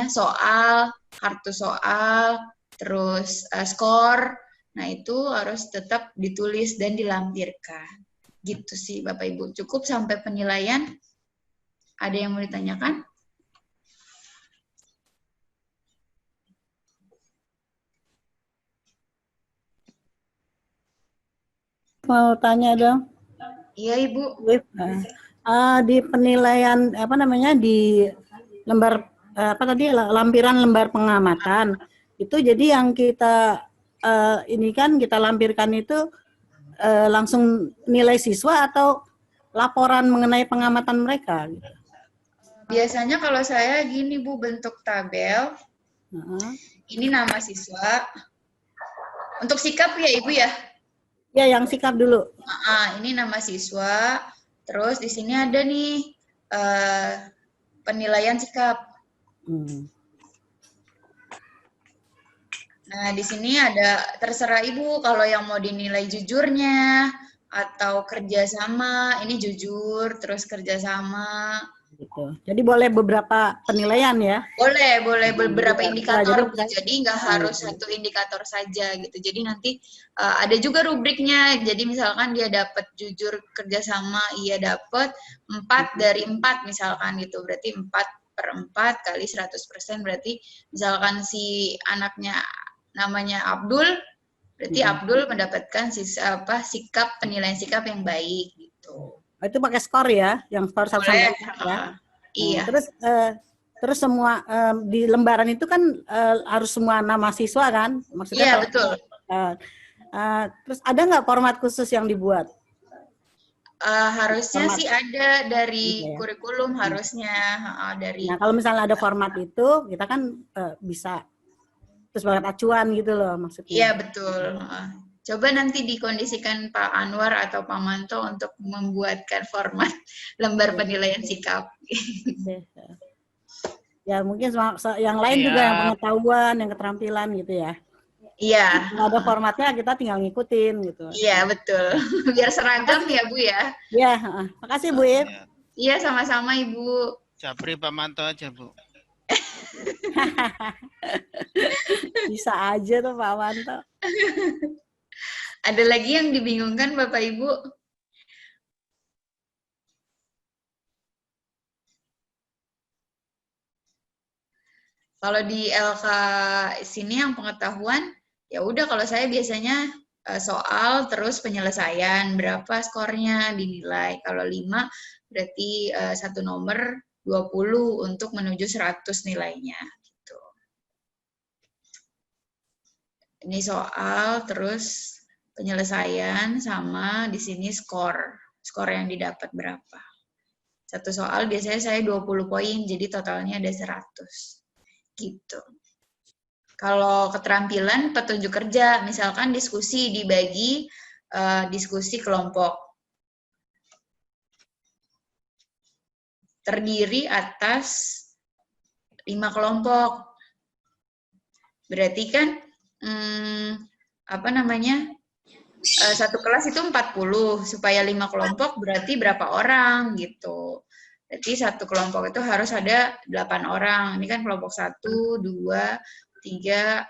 [SPEAKER 6] soal, kartu soal, terus skor. Nah, itu harus tetap ditulis dan dilampirkan. Gitu sih Bapak Ibu. Cukup sampai penilaian. Ada yang mau ditanyakan?
[SPEAKER 9] Mau tanya dong.
[SPEAKER 6] Iya, Ibu.
[SPEAKER 9] Di penilaian di lembar lampiran lembar pengamatan itu, jadi yang kita ini kan kita lampirkan itu langsung nilai siswa atau laporan mengenai pengamatan mereka gitu?
[SPEAKER 6] Biasanya kalau saya gini Bu, bentuk tabel. Ini nama siswa. Untuk sikap ya Ibu ya?
[SPEAKER 9] Ya, yang sikap dulu.
[SPEAKER 6] Ini nama siswa. Terus di sini ada nih penilaian sikap. Nah, di sini ada terserah Ibu kalau yang mau dinilai jujurnya atau kerjasama. Ini jujur, terus kerjasama.
[SPEAKER 9] Gitu. Jadi boleh beberapa penilaian ya?
[SPEAKER 6] Boleh beberapa indikator. Jadi nggak harus satu indikator saja gitu. Jadi nanti ada juga rubriknya. Jadi misalkan dia dapat jujur, kerjasama, ia dapat 4 dari 4 misalkan gitu. Berarti 4/4 kali 100%, berarti misalkan si anaknya namanya Abdul, berarti Abdul mendapatkan sikap, penilaian sikap yang baik gitu.
[SPEAKER 9] Itu pakai skor ya, yang skor 1 sampai 4 ya.
[SPEAKER 6] Iya.
[SPEAKER 9] Terus semua di lembaran itu kan harus semua nama siswa kan? Maksudnya
[SPEAKER 6] iya, betul.
[SPEAKER 9] Terus ada nggak format khusus yang dibuat?
[SPEAKER 6] Harusnya
[SPEAKER 9] format.
[SPEAKER 6] Sih ada dari
[SPEAKER 9] gitu ya?
[SPEAKER 6] Kurikulum harusnya dari.
[SPEAKER 9] Nah, kalau misalnya ada format itu, kita kan bisa terus banget acuan gitu loh maksudnya.
[SPEAKER 6] Iya, betul. Coba nanti dikondisikan Pak Anwar atau Pak Manto untuk membuatkan format lembar penilaian sikap.
[SPEAKER 9] Ya, mungkin yang lain juga yang pengetahuan, yang keterampilan gitu ya.
[SPEAKER 6] Iya.
[SPEAKER 9] Kalau ada formatnya kita tinggal ngikutin gitu.
[SPEAKER 6] Iya, betul. Biar seragam ya Bu ya.
[SPEAKER 9] Iya, makasih Bu Ip.
[SPEAKER 6] Iya, sama-sama Ibu.
[SPEAKER 5] Japri Pak Manto aja Bu.
[SPEAKER 6] Bisa aja tuh Pak Manto. Ada lagi yang dibingungkan Bapak Ibu? Kalau di LK sini yang pengetahuan, ya udah kalau saya biasanya soal terus penyelesaian, berapa skornya dinilai. Kalau 5 berarti 1 nomor 20 untuk menuju 100 nilainya. Gitu. Ini soal terus penyelesaian sama di sini skor yang didapat berapa. Satu soal biasanya saya 20 poin, jadi totalnya ada 100. Gitu. Kalau keterampilan petunjuk kerja, misalkan diskusi dibagi diskusi kelompok. Terdiri atas 5 kelompok. Berarti kan satu kelas itu 40, supaya 5 kelompok berarti berapa orang gitu. Berarti satu kelompok itu harus ada 8 orang. Ini kan kelompok 1, 2, 3,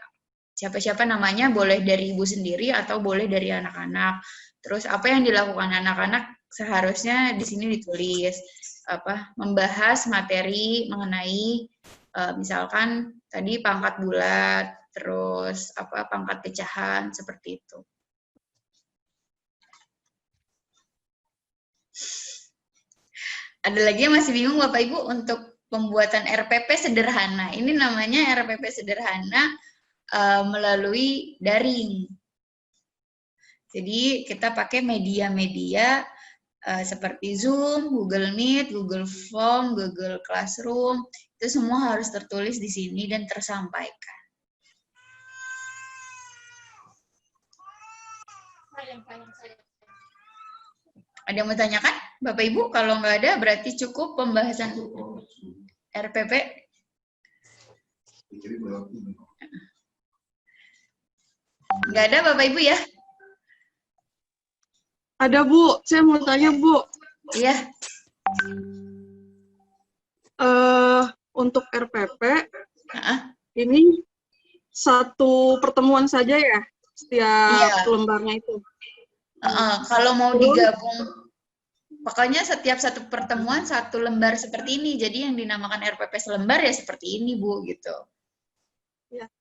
[SPEAKER 6] siapa-siapa namanya, boleh dari ibu sendiri atau boleh dari anak-anak. Terus apa yang dilakukan anak-anak seharusnya di sini ditulis. Membahas materi mengenai misalkan tadi pangkat bulat, terus pangkat pecahan, seperti itu. Ada lagi yang masih bingung Bapak Ibu untuk pembuatan RPP sederhana. Ini namanya RPP sederhana melalui daring. Jadi kita pakai media-media seperti Zoom, Google Meet, Google Form, Google Classroom. Itu semua harus tertulis di sini dan tersampaikan. Ada yang mau tanyakan, Bapak Ibu? Kalau nggak ada, berarti cukup pembahasan RPP. Nggak ada, Bapak Ibu ya?
[SPEAKER 10] Ada Bu, saya mau tanya Bu.
[SPEAKER 6] Iya.
[SPEAKER 10] Untuk RPP, ini satu pertemuan saja ya, setiap lembarnya itu.
[SPEAKER 6] Kalau mau digabung, pokoknya setiap satu pertemuan satu lembar seperti ini. Jadi yang dinamakan RPP selembar ya seperti ini Bu, gitu.
[SPEAKER 10] Ya.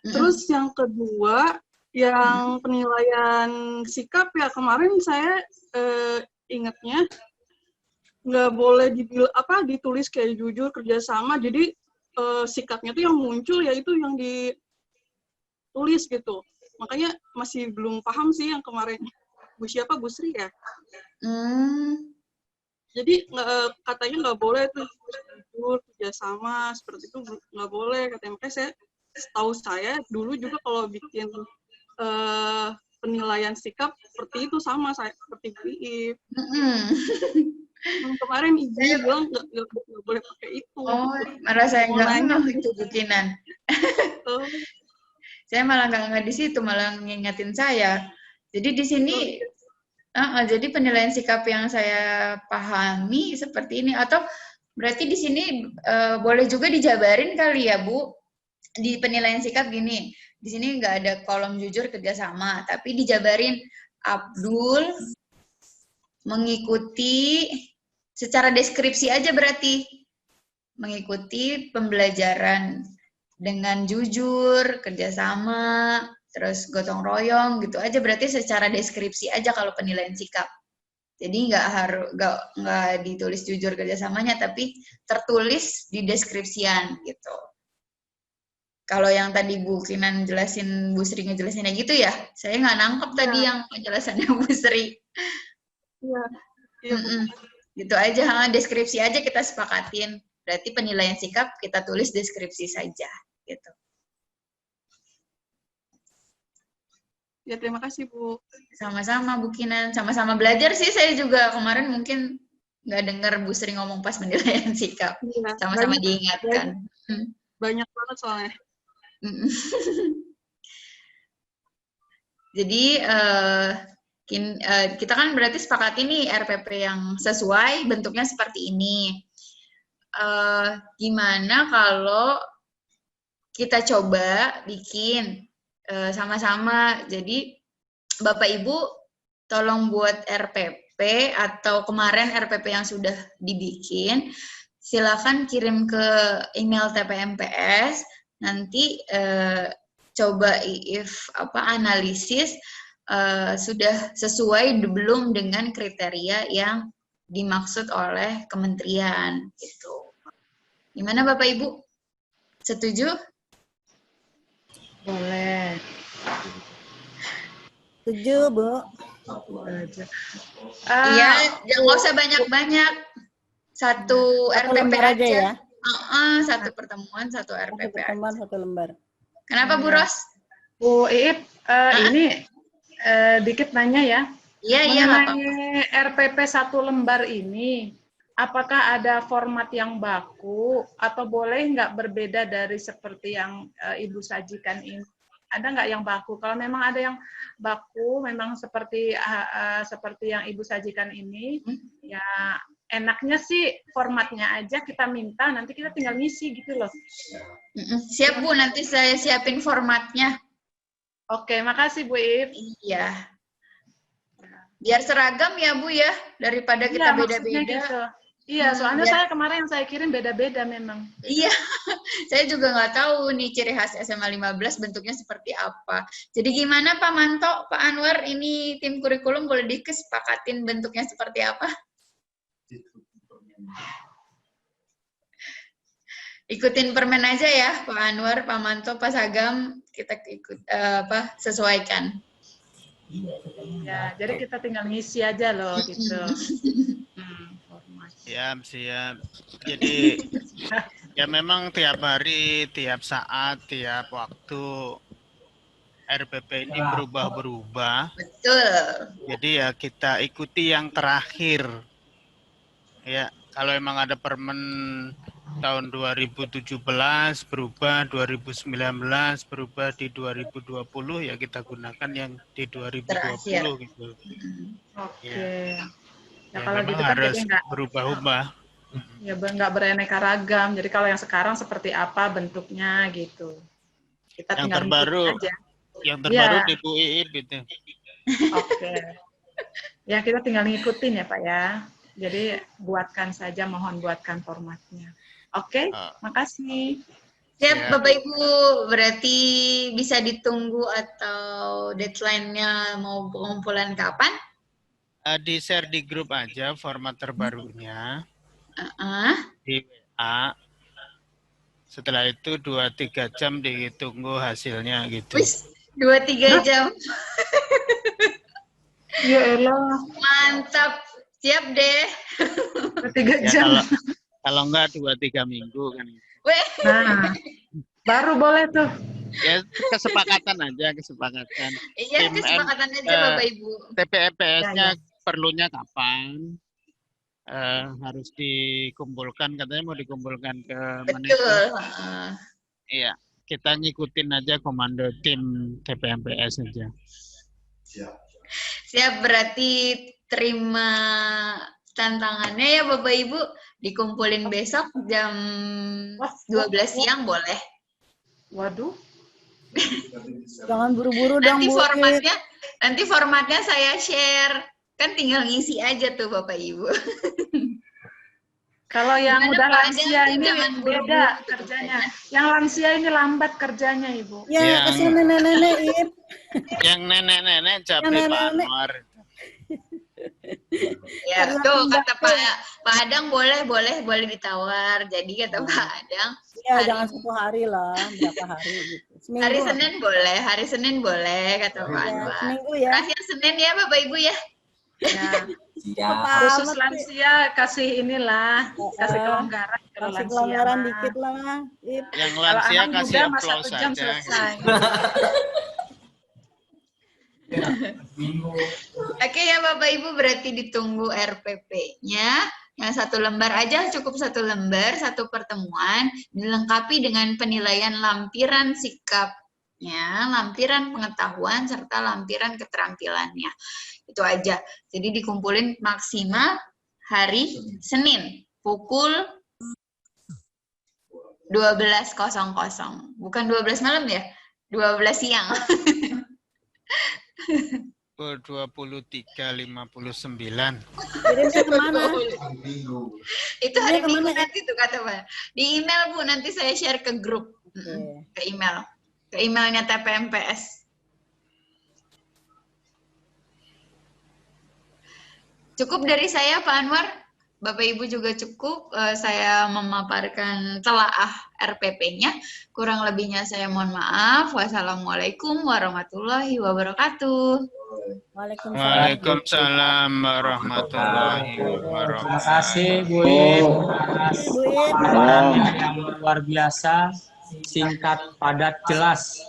[SPEAKER 10] Terus yang kedua, yang penilaian sikap ya kemarin saya ingatnya nggak boleh ditulis kayak jujur, kerjasama. Jadi sikapnya tuh yang muncul yaitu yang ditulis gitu. Makanya masih belum paham sih yang kemarin. Bu siapa? Bu Sri ya? Jadi katanya nggak boleh tuh jujur, kerjasama, seperti itu nggak boleh katanya. Makanya setahu saya dulu juga kalau bikin penilaian sikap seperti itu sama saya seperti Bu Iip. Kemarin ibu bilang nggak boleh pakai itu.
[SPEAKER 6] Oh, malah saya nggak ngeh itu bikinan. Saya malah nggak di situ, malah ngingetin saya. Jadi di sini, jadi penilaian sikap yang saya pahami seperti ini. Atau berarti di sini boleh juga dijabarin kali ya Bu, di penilaian sikap gini. Di sini nggak ada kolom jujur kerjasama, tapi dijabarin Abdul mengikuti secara deskripsi aja berarti mengikuti pembelajaran dengan jujur, kerjasama, terus gotong royong gitu aja berarti secara deskripsi aja kalau penilaian sikap. Jadi nggak ditulis jujur kerjasamanya tapi tertulis di deskripsian gitu. Kalau yang tadi Bu Kinan jelasin, Bu Sri ngejelasinnya gitu ya, saya nggak nangkep tadi yang penjelasannya Bu Sri.
[SPEAKER 10] Iya.
[SPEAKER 6] Gitu aja, deskripsi aja kita sepakatin. Berarti penilaian sikap kita tulis deskripsi saja, gitu.
[SPEAKER 10] Ya terima kasih Bu.
[SPEAKER 6] Sama-sama Bu Kinan, sama-sama belajar sih saya juga kemarin mungkin nggak dengar Bu Sri ngomong pas penilaian sikap. Sama-sama diingatkan.
[SPEAKER 10] Banyak banget soalnya.
[SPEAKER 6] Jadi kita kan berarti sepakat ini RPP yang sesuai bentuknya seperti ini. Gimana kalau kita coba bikin sama-sama? Jadi Bapak Ibu tolong buat RPP atau kemarin RPP yang sudah dibikin, silakan kirim ke email TPMPS. Nanti coba analisis sudah sesuai belum dengan kriteria yang dimaksud oleh kementerian gitu. Gimana Bapak Ibu? Setuju?
[SPEAKER 7] Boleh.
[SPEAKER 9] Setuju, Bu.
[SPEAKER 6] Iya, nggak usah banyak-banyak. Satu RPP
[SPEAKER 9] aja ya.
[SPEAKER 6] Satu pertemuan, satu RPP.
[SPEAKER 9] Satu pertemuan, satu lembar.
[SPEAKER 6] Kenapa Bu Ros?
[SPEAKER 7] Bu Iip, ini dikit nanya ya.
[SPEAKER 6] Iya.
[SPEAKER 7] Mengenai RPP satu lembar ini, apakah ada format yang baku atau boleh nggak berbeda dari seperti yang Ibu sajikan ini? Ada nggak yang baku? Kalau memang ada yang baku, memang seperti yang Ibu sajikan ini, ya enaknya sih formatnya aja kita minta, nanti kita tinggal ngisi gitu loh.
[SPEAKER 6] Siap Bu, nanti saya siapin formatnya.
[SPEAKER 7] Oke, makasih Bu Iip.
[SPEAKER 6] Iya. Biar seragam ya Bu ya, daripada kita beda-beda.
[SPEAKER 7] Gitu. Iya, soalnya saya kemarin yang saya kirim beda-beda memang.
[SPEAKER 6] Iya, saya juga nggak tahu nih ciri khas SMA 15 bentuknya seperti apa. Jadi gimana Pak Manto, Pak Anwar, ini tim kurikulum boleh disepakatin bentuknya seperti apa? Ikutin permen aja ya, Pak Anwar, Pak Manto, Pak Sagam, kita sesuaikan.
[SPEAKER 7] Ya, jadi kita tinggal ngisi aja loh gitu.
[SPEAKER 5] Siap. Jadi ya memang tiap hari, tiap saat, tiap waktu RPP ini berubah-berubah.
[SPEAKER 6] Betul.
[SPEAKER 5] Jadi ya kita ikuti yang terakhir. Ya, kalau emang ada permen tahun 2017 berubah, 2019 berubah di 2020, ya kita gunakan yang di 2020
[SPEAKER 6] Terakhir.
[SPEAKER 5] gitu.
[SPEAKER 7] Oke. Ya,
[SPEAKER 5] Ya,
[SPEAKER 7] kalau
[SPEAKER 5] memang
[SPEAKER 7] gitu kan
[SPEAKER 5] harus
[SPEAKER 7] jadi nggak
[SPEAKER 5] berubah-ubah.
[SPEAKER 7] ya nggak beraneka ragam. Jadi kalau yang sekarang seperti apa bentuknya gitu. Kita
[SPEAKER 5] Yang
[SPEAKER 7] tinggal
[SPEAKER 5] terbaru,
[SPEAKER 7] ngikutin aja.
[SPEAKER 5] yang terbaru
[SPEAKER 7] Iya.
[SPEAKER 5] di Bu Iip itu.
[SPEAKER 7] Oke. Ya kita tinggal ngikutin ya Pak ya. Jadi buatkan saja, mohon buatkan formatnya. Oke, makasih.
[SPEAKER 6] Siap, Bapak Ibu. Berarti bisa ditunggu atau deadline-nya mau pengumpulan kapan?
[SPEAKER 5] Di share di grup aja format terbarunya. Di WA. Setelah itu 2-3 jam ditunggu hasilnya gitu.
[SPEAKER 6] Wis, 2-3 jam.
[SPEAKER 7] Ya elah.
[SPEAKER 6] Mantap. Siap deh.
[SPEAKER 7] 3
[SPEAKER 5] Ya,
[SPEAKER 7] jam.
[SPEAKER 5] kalau enggak 2-3 minggu kan.
[SPEAKER 6] Weh.
[SPEAKER 7] Nah, baru boleh tuh.
[SPEAKER 5] Ya kesepakatan aja, kesepakatan.
[SPEAKER 6] Iya, kesepakatan aja Bapak Ibu.
[SPEAKER 5] TPMPS-nya perlunya kapan? Harus dikumpulkan, katanya mau dikumpulkan ke
[SPEAKER 6] Betul.
[SPEAKER 5] Iya, kita ngikutin aja komando tim TPMPS aja.
[SPEAKER 6] Siap, berarti terima tantangannya ya Bapak Ibu. Dikumpulin besok jam 12 siang boleh.
[SPEAKER 7] Waduh.
[SPEAKER 9] Jangan buru-buru dong, Bu.
[SPEAKER 6] Nanti formatnya saya share. Kan tinggal ngisi aja tuh Bapak Ibu.
[SPEAKER 7] Kalau yang
[SPEAKER 6] Gimana,
[SPEAKER 7] udah
[SPEAKER 6] Pak
[SPEAKER 7] lansia
[SPEAKER 6] Adam?
[SPEAKER 7] ini
[SPEAKER 6] Jangan
[SPEAKER 7] beda
[SPEAKER 6] buru-buru.
[SPEAKER 7] kerjanya. Yang lansia ini lambat kerjanya, Ibu.
[SPEAKER 9] Ya, kasih nenek-nenek, Ip.
[SPEAKER 5] Yang nenek-nenek capek Pak Anwar.
[SPEAKER 6] Ya, tuh kata Pak Adang boleh ditawar. Jadi kata Pak Adang,
[SPEAKER 9] Ya, jangan 10 hari lah, berapa hari gitu. Seminggu.
[SPEAKER 6] hari Senin boleh kata Pak Anwar.
[SPEAKER 9] Seminggu ya.
[SPEAKER 6] Terakhir Senin ya Bapak Ibu ya.
[SPEAKER 7] Ya. Khusus lansia kasih inilah, kasih kelonggaran kalau
[SPEAKER 9] Kasih
[SPEAKER 7] lansia.
[SPEAKER 9] kelonggaran dikit lah, Ip.
[SPEAKER 5] Yang lansia
[SPEAKER 7] Kalau
[SPEAKER 5] kasih
[SPEAKER 7] muda mah
[SPEAKER 5] aplaus
[SPEAKER 7] 1 jam
[SPEAKER 5] aja.
[SPEAKER 7] selesai.
[SPEAKER 6] Oke ya Bapak Ibu, berarti ditunggu RPP-nya. Yang 1 lembar aja, cukup 1 lembar, 1 pertemuan, dilengkapi dengan penilaian lampiran sikapnya, lampiran pengetahuan, serta lampiran keterampilannya. Itu aja. Jadi dikumpulin maksimal hari Senin, pukul 12.00. Bukan 12 malam ya? 12 siang.
[SPEAKER 5] 23.59.
[SPEAKER 9] Kirimnya kemana?
[SPEAKER 6] Itu hari Minggu nanti tuh kata Pak. Di email Bu, nanti saya share ke grup. Ke email. Ke emailnya TPMPS. Cukup dari saya Pak Anwar. Bapak Ibu juga cukup. Saya memaparkan telaah RPP-nya. Kurang lebihnya saya mohon maaf. Wassalamualaikum warahmatullahi wabarakatuh.
[SPEAKER 5] Waalaikumsalam warahmatullahi wabarakatuh.
[SPEAKER 1] Terima kasih Bu Ip atas pemaparannya yang luar biasa, singkat, padat, jelas.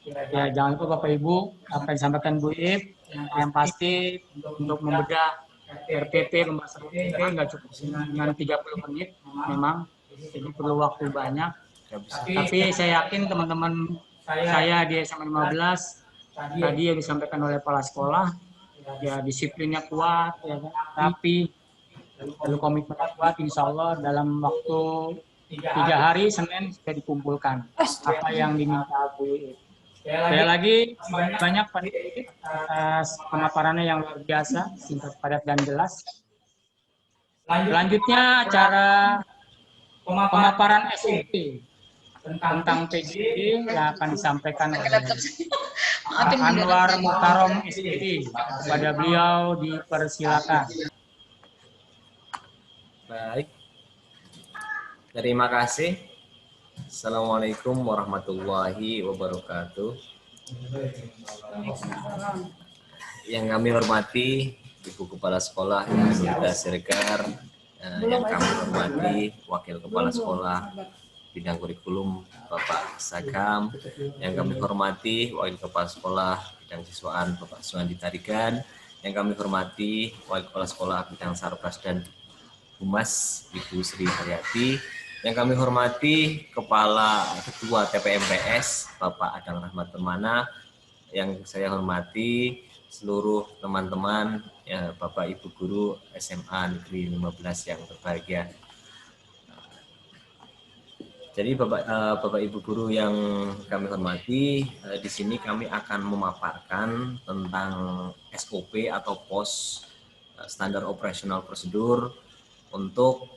[SPEAKER 1] Ya, jangan lupa Bapak Ibu, apa yang disampaikan Bu Ip, yang pasti untuk membedah RPP, pembahasan RPP nggak cukup dengan 30 menit, memang jadi perlu waktu banyak. Tapi saya yakin teman-teman saya di SMA 15 tadi yang disampaikan oleh kepala sekolah, ya disiplinnya kuat, ya kan? Tapi lalu komitmennya kuat, insya Allah dalam waktu 3 hari Senin sudah dikumpulkan apa yang diminta Bu Ip. Sekali lagi banyak Pak Ip atas pemaparannya yang luar biasa, singkat, padat, dan jelas. Selanjutnya acara pemaparan SOP tentang PJJ yang akan disampaikan oleh Pak Anwar Muhtarom SPD. Kepada beliau dipersilakan.
[SPEAKER 11] Baik. Terima kasih. Assalamualaikum warahmatullahi wabarakatuh. Yang kami hormati Ibu Kepala Sekolah Yunita Siregar, yang kami hormati Wakil Kepala Sekolah bidang kurikulum Bapak Sagam, yang kami hormati Wakil Kepala Sekolah bidang siswaan Bapak Suhandi Tarigan, yang kami hormati Wakil Kepala Sekolah bidang Sarbas dan Humas Ibu Sri Haryati, yang kami hormati Kepala Ketua TPMPS Bapak Adang Rahmat Permana, yang saya hormati seluruh teman-teman ya, Bapak Ibu Guru SMA Negeri 15 yang berbahagia. Jadi Bapak Ibu Guru yang kami hormati, di sini kami akan memaparkan tentang SOP atau POS, Standar Operational Procedure untuk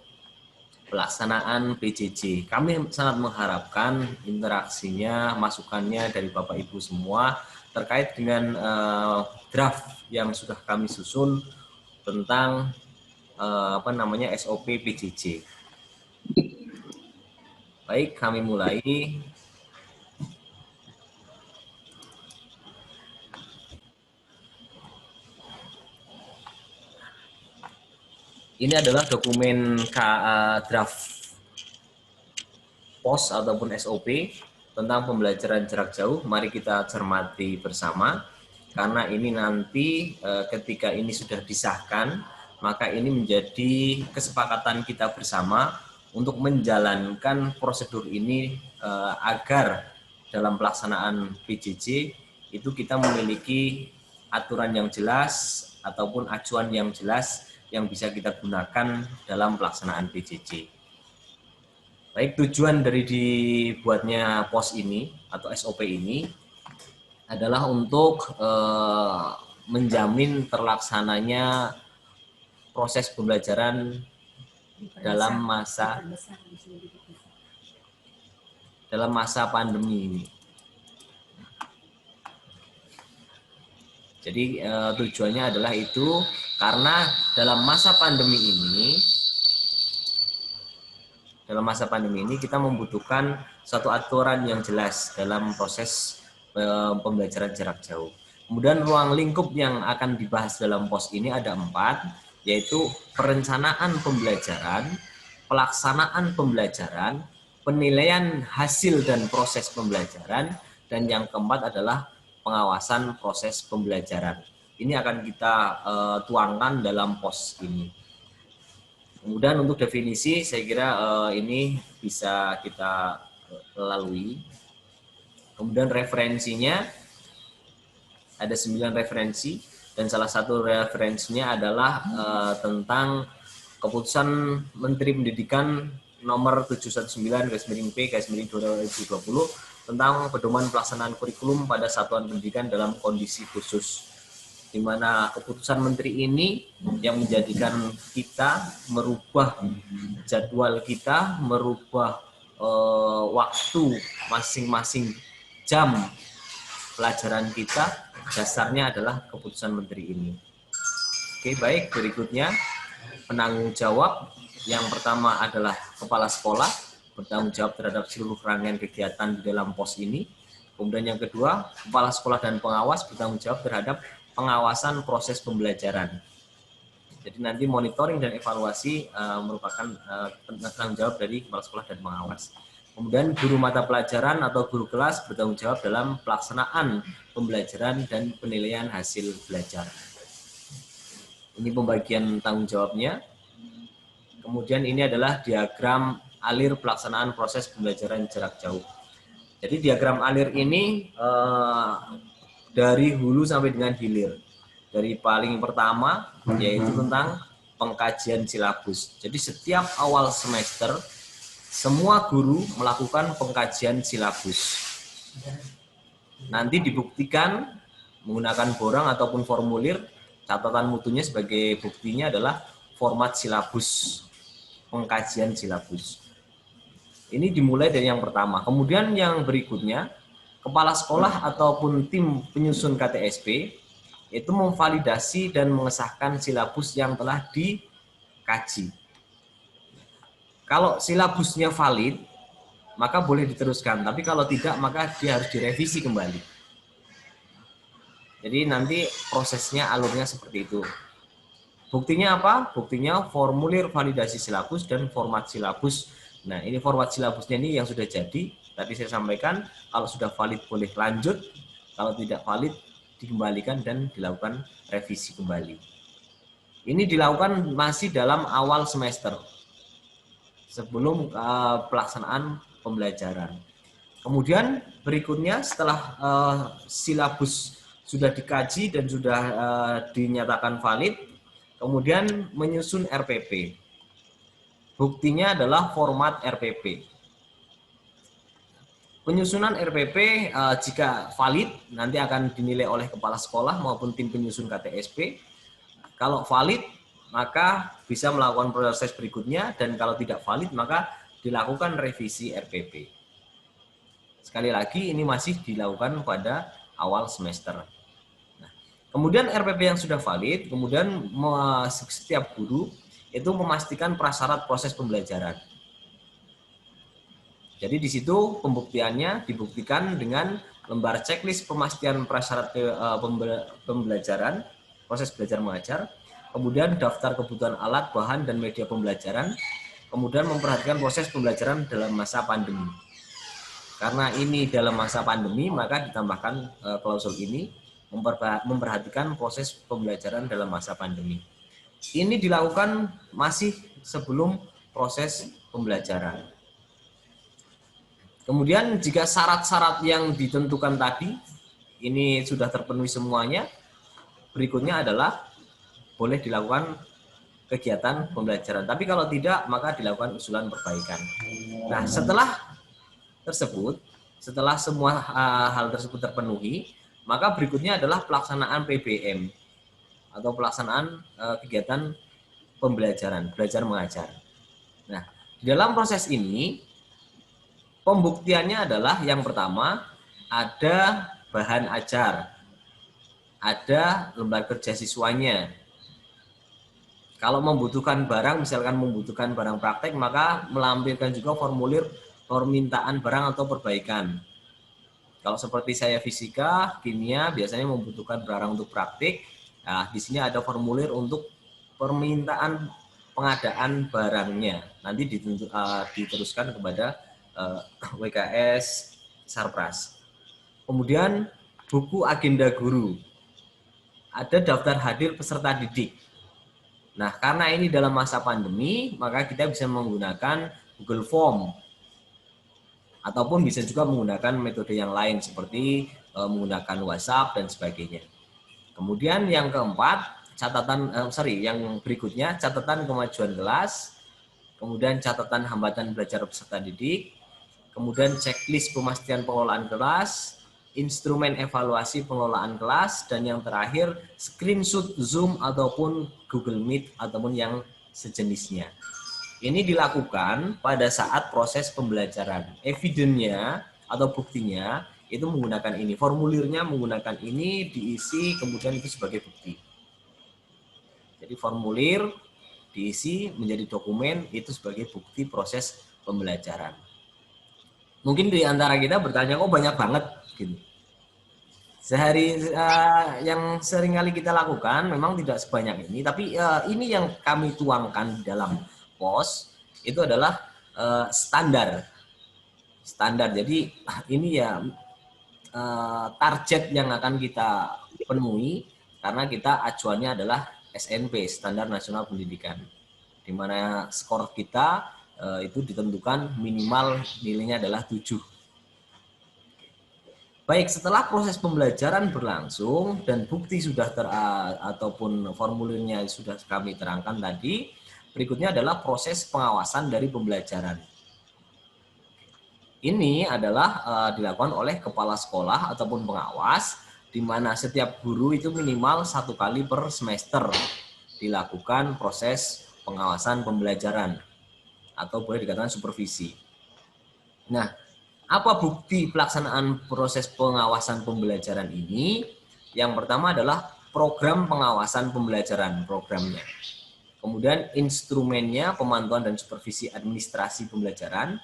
[SPEAKER 11] pelaksanaan PJJ. Kami sangat mengharapkan interaksinya, masukannya dari Bapak Ibu semua terkait dengan draft yang sudah kami susun tentang SOP PJJ. Baik, kami mulai. Ini adalah dokumen draft POS ataupun SOP tentang pembelajaran jarak jauh. Mari kita cermati bersama, karena ini nanti ketika ini sudah disahkan, maka ini menjadi kesepakatan kita bersama untuk menjalankan prosedur ini agar dalam pelaksanaan PJJ itu kita memiliki aturan yang jelas ataupun acuan yang jelas yang bisa kita gunakan dalam pelaksanaan PJJ. Baik, tujuan dari dibuatnya POS ini atau SOP ini adalah untuk menjamin terlaksananya proses pembelajaran dalam masa pandemi ini. Jadi tujuannya adalah itu karena dalam masa pandemi ini kita membutuhkan satu aturan yang jelas dalam proses pembelajaran jarak jauh. Kemudian ruang lingkup yang akan dibahas dalam POS ini ada 4, yaitu perencanaan pembelajaran, pelaksanaan pembelajaran, penilaian hasil dan proses pembelajaran, dan yang keempat adalah pengawasan proses pembelajaran. Ini akan kita tuangkan dalam POS ini. Kemudian untuk definisi, saya kira ini bisa kita lalui. Kemudian referensinya, ada 9 referensi. Dan salah satu referensinya adalah tentang keputusan Menteri Pendidikan nomor 719/P/2020 tentang pedoman pelaksanaan kurikulum pada satuan pendidikan dalam kondisi khusus, di mana keputusan Menteri ini yang menjadikan kita merubah jadwal kita, merubah waktu masing-masing jam pelajaran kita, dasarnya adalah keputusan Menteri ini. Oke, baik, berikutnya penanggung jawab. Yang pertama adalah kepala sekolah, bertanggung jawab terhadap seluruh rangkaian kegiatan di dalam POS ini. Kemudian yang kedua, kepala sekolah dan pengawas bertanggung jawab terhadap pengawasan proses pembelajaran. Jadi nanti monitoring dan evaluasi merupakan tanggung jawab dari kepala sekolah dan pengawas. Kemudian guru mata pelajaran atau guru kelas bertanggung jawab dalam pelaksanaan pembelajaran dan penilaian hasil belajar. Ini pembagian tanggung jawabnya. Kemudian ini adalah diagram alir pelaksanaan proses pembelajaran jarak jauh. Jadi diagram alir ini dari hulu sampai dengan hilir. Dari paling pertama yaitu tentang pengkajian silabus. Jadi setiap awal semester semua guru melakukan pengkajian silabus. Nanti dibuktikan menggunakan borang ataupun formulir. Catatan mutunya sebagai buktinya adalah format silabus, pengkajian silabus. Ini dimulai dari yang pertama. Kemudian yang berikutnya, kepala sekolah ataupun tim penyusun KTSP itu memvalidasi dan mengesahkan silabus yang telah dikaji. Kalau silabusnya valid, maka boleh diteruskan. Tapi kalau tidak, maka dia harus direvisi kembali. Jadi nanti prosesnya, alurnya seperti itu. Buktinya apa? Buktinya formulir validasi silabus dan format silabus Nah, ini format silabusnya ini yang sudah jadi. Tadi saya sampaikan, kalau sudah valid boleh lanjut, kalau tidak valid dikembalikan dan dilakukan revisi kembali. Ini dilakukan masih dalam awal semester, sebelum pelaksanaan pembelajaran. Kemudian berikutnya setelah silabus sudah dikaji dan sudah dinyatakan valid, kemudian menyusun RPP. Buktinya adalah format RPP. Penyusunan RPP jika valid nanti akan dinilai oleh kepala sekolah maupun tim penyusun KTSP. Kalau valid maka bisa melakukan proses berikutnya, dan kalau tidak valid maka dilakukan revisi RPP. Sekali lagi ini masih dilakukan pada awal semester. Nah, kemudian RPP yang sudah valid, kemudian setiap guru itu memastikan prasyarat proses pembelajaran. Jadi di situ pembuktiannya dibuktikan dengan lembar checklist pemastian prasyarat pembelajaran, proses belajar mengajar, kemudian daftar kebutuhan alat, bahan, dan media pembelajaran, kemudian memperhatikan proses pembelajaran dalam masa pandemi. Karena ini dalam masa pandemi, maka ditambahkan klausul ini, memperhatikan proses pembelajaran dalam masa pandemi. Ini dilakukan masih sebelum proses pembelajaran. Kemudian jika syarat-syarat yang ditentukan tadi, ini sudah terpenuhi semuanya, berikutnya adalah boleh dilakukan kegiatan pembelajaran. Tapi kalau tidak, maka dilakukan usulan perbaikan. Nah, setelah semua hal tersebut terpenuhi, maka berikutnya adalah pelaksanaan PBM atau pelaksanaan kegiatan pembelajaran, belajar mengajar. Nah, di dalam proses ini, pembuktiannya adalah yang pertama, ada bahan ajar, ada lembar kerja siswanya. Kalau membutuhkan barang, misalkan membutuhkan barang praktek, maka melampirkan juga formulir permintaan barang atau perbaikan. Kalau seperti saya fisika, kimia, biasanya membutuhkan barang untuk praktik. Nah, di sini ada formulir untuk permintaan pengadaan barangnya. Nanti diteruskan kepada WKS Sarpras. Kemudian buku agenda guru. Ada daftar hadir peserta didik. Nah, karena ini dalam masa pandemi, maka kita bisa menggunakan Google Form. Ataupun bisa juga menggunakan metode yang lain seperti menggunakan WhatsApp dan sebagainya. Kemudian yang keempat, yang berikutnya catatan kemajuan kelas, kemudian catatan hambatan belajar peserta didik, kemudian checklist pemastian pengelolaan kelas, instrumen evaluasi pengelolaan kelas, dan yang terakhir screenshot Zoom ataupun Google Meet ataupun yang sejenisnya. Ini dilakukan pada saat proses pembelajaran. Evidennya atau buktinya itu menggunakan ini, formulirnya menggunakan ini, diisi, kemudian itu sebagai bukti. Jadi formulir diisi menjadi dokumen, itu sebagai bukti proses pembelajaran. Mungkin di antara kita bertanya, kok banyak banget gitu. Sehari yang sering kali kita lakukan memang tidak sebanyak ini, tapi ini yang kami tuangkan di dalam pos itu adalah standar. Jadi ini ya target yang akan kita penuhi karena kita acuannya adalah SNP, Standar Nasional Pendidikan, di mana skor kita itu ditentukan minimal nilainya adalah 7. Baik, setelah proses pembelajaran berlangsung dan bukti sudah ataupun formulirnya sudah kami terangkan tadi, berikutnya adalah proses pengawasan dari pembelajaran. Ini adalah dilakukan oleh kepala sekolah ataupun pengawas, di mana setiap guru itu minimal 1 kali per semester dilakukan proses pengawasan pembelajaran atau boleh dikatakan supervisi. Nah, apa bukti pelaksanaan proses pengawasan pembelajaran ini? Yang pertama adalah program pengawasan pembelajaran, programnya. Kemudian instrumennya, pemantauan dan supervisi administrasi pembelajaran.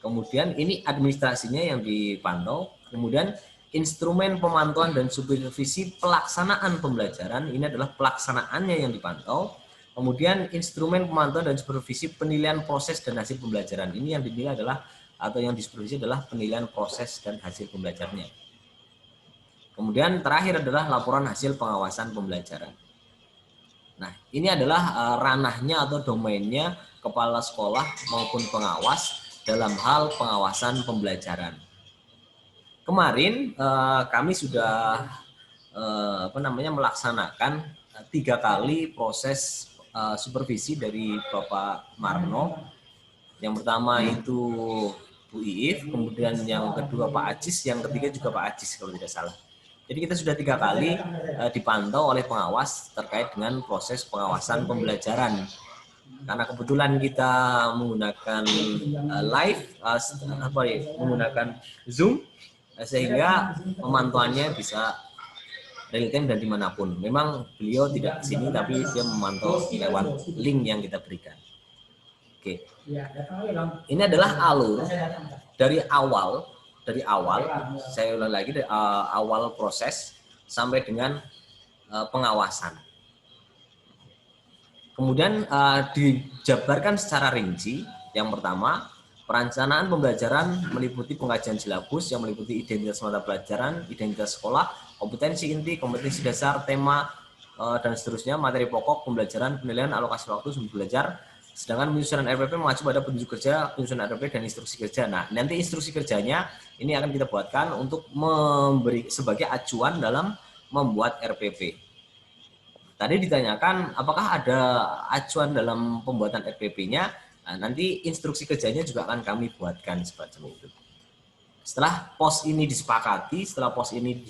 [SPEAKER 11] Kemudian ini administrasinya yang dipantau. Kemudian instrumen pemantauan dan supervisi pelaksanaan pembelajaran, ini adalah pelaksanaannya yang dipantau. Kemudian instrumen pemantauan dan supervisi penilaian proses dan hasil pembelajaran. Ini yang dinilai adalah atau yang disupervisi adalah penilaian proses dan hasil pembelajarannya. Kemudian terakhir adalah laporan hasil pengawasan pembelajaran. Nah, ini adalah ranahnya atau domainnya kepala sekolah maupun pengawas dalam hal pengawasan pembelajaran. Kemarin kami sudah melaksanakan 3 kali proses supervisi dari Bapak Marno. Yang pertama itu Bu Iif, kemudian yang kedua Pak Ajis, yang ketiga juga Pak Ajis kalau tidak salah. Jadi kita sudah 3 kali dipantau oleh pengawas terkait dengan proses pengawasan pembelajaran. Karena kebetulan kita menggunakan menggunakan Zoom, sehingga pemantauannya bisa real time dan dimanapun. Memang beliau tidak di sini, tapi dia memantau lewat link yang kita berikan. Oke, ini adalah alur dari awal, saya ulang lagi, dari awal proses sampai dengan pengawasan. Kemudian dijabarkan secara rinci. Yang pertama, perencanaan pembelajaran meliputi pengkajian silabus yang meliputi identitas mata pelajaran, identitas sekolah, kompetensi inti, kompetensi dasar, tema, dan seterusnya, materi pokok, pembelajaran, penilaian, alokasi waktu, sumber belajar. Sedangkan penyusunan RPP mengacu pada petunjuk kerja, penyusunan RPP, dan instruksi kerja. Nah, nanti instruksi kerjanya ini akan kita buatkan untuk memberi sebagai acuan dalam membuat RPP. Tadi ditanyakan apakah ada acuan dalam pembuatan RPP-nya. Nah, nanti instruksi kerjanya juga akan kami buatkan semacam itu. Setelah pos ini disepakati, setelah pos ini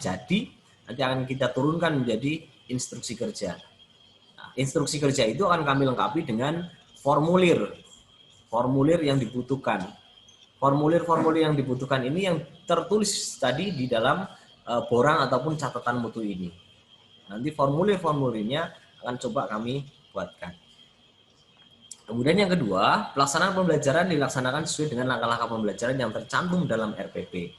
[SPEAKER 11] jadi, nanti akan kita turunkan menjadi instruksi kerja. Nah, instruksi kerja itu akan kami lengkapi dengan formulir yang dibutuhkan. Formulir yang dibutuhkan ini yang tertulis tadi di dalam borang ataupun catatan mutu ini. Nanti formulir-formulirnya akan coba kami buatkan. Kemudian yang kedua, pelaksanaan pembelajaran dilaksanakan sesuai dengan langkah-langkah pembelajaran yang tercantum dalam RPP.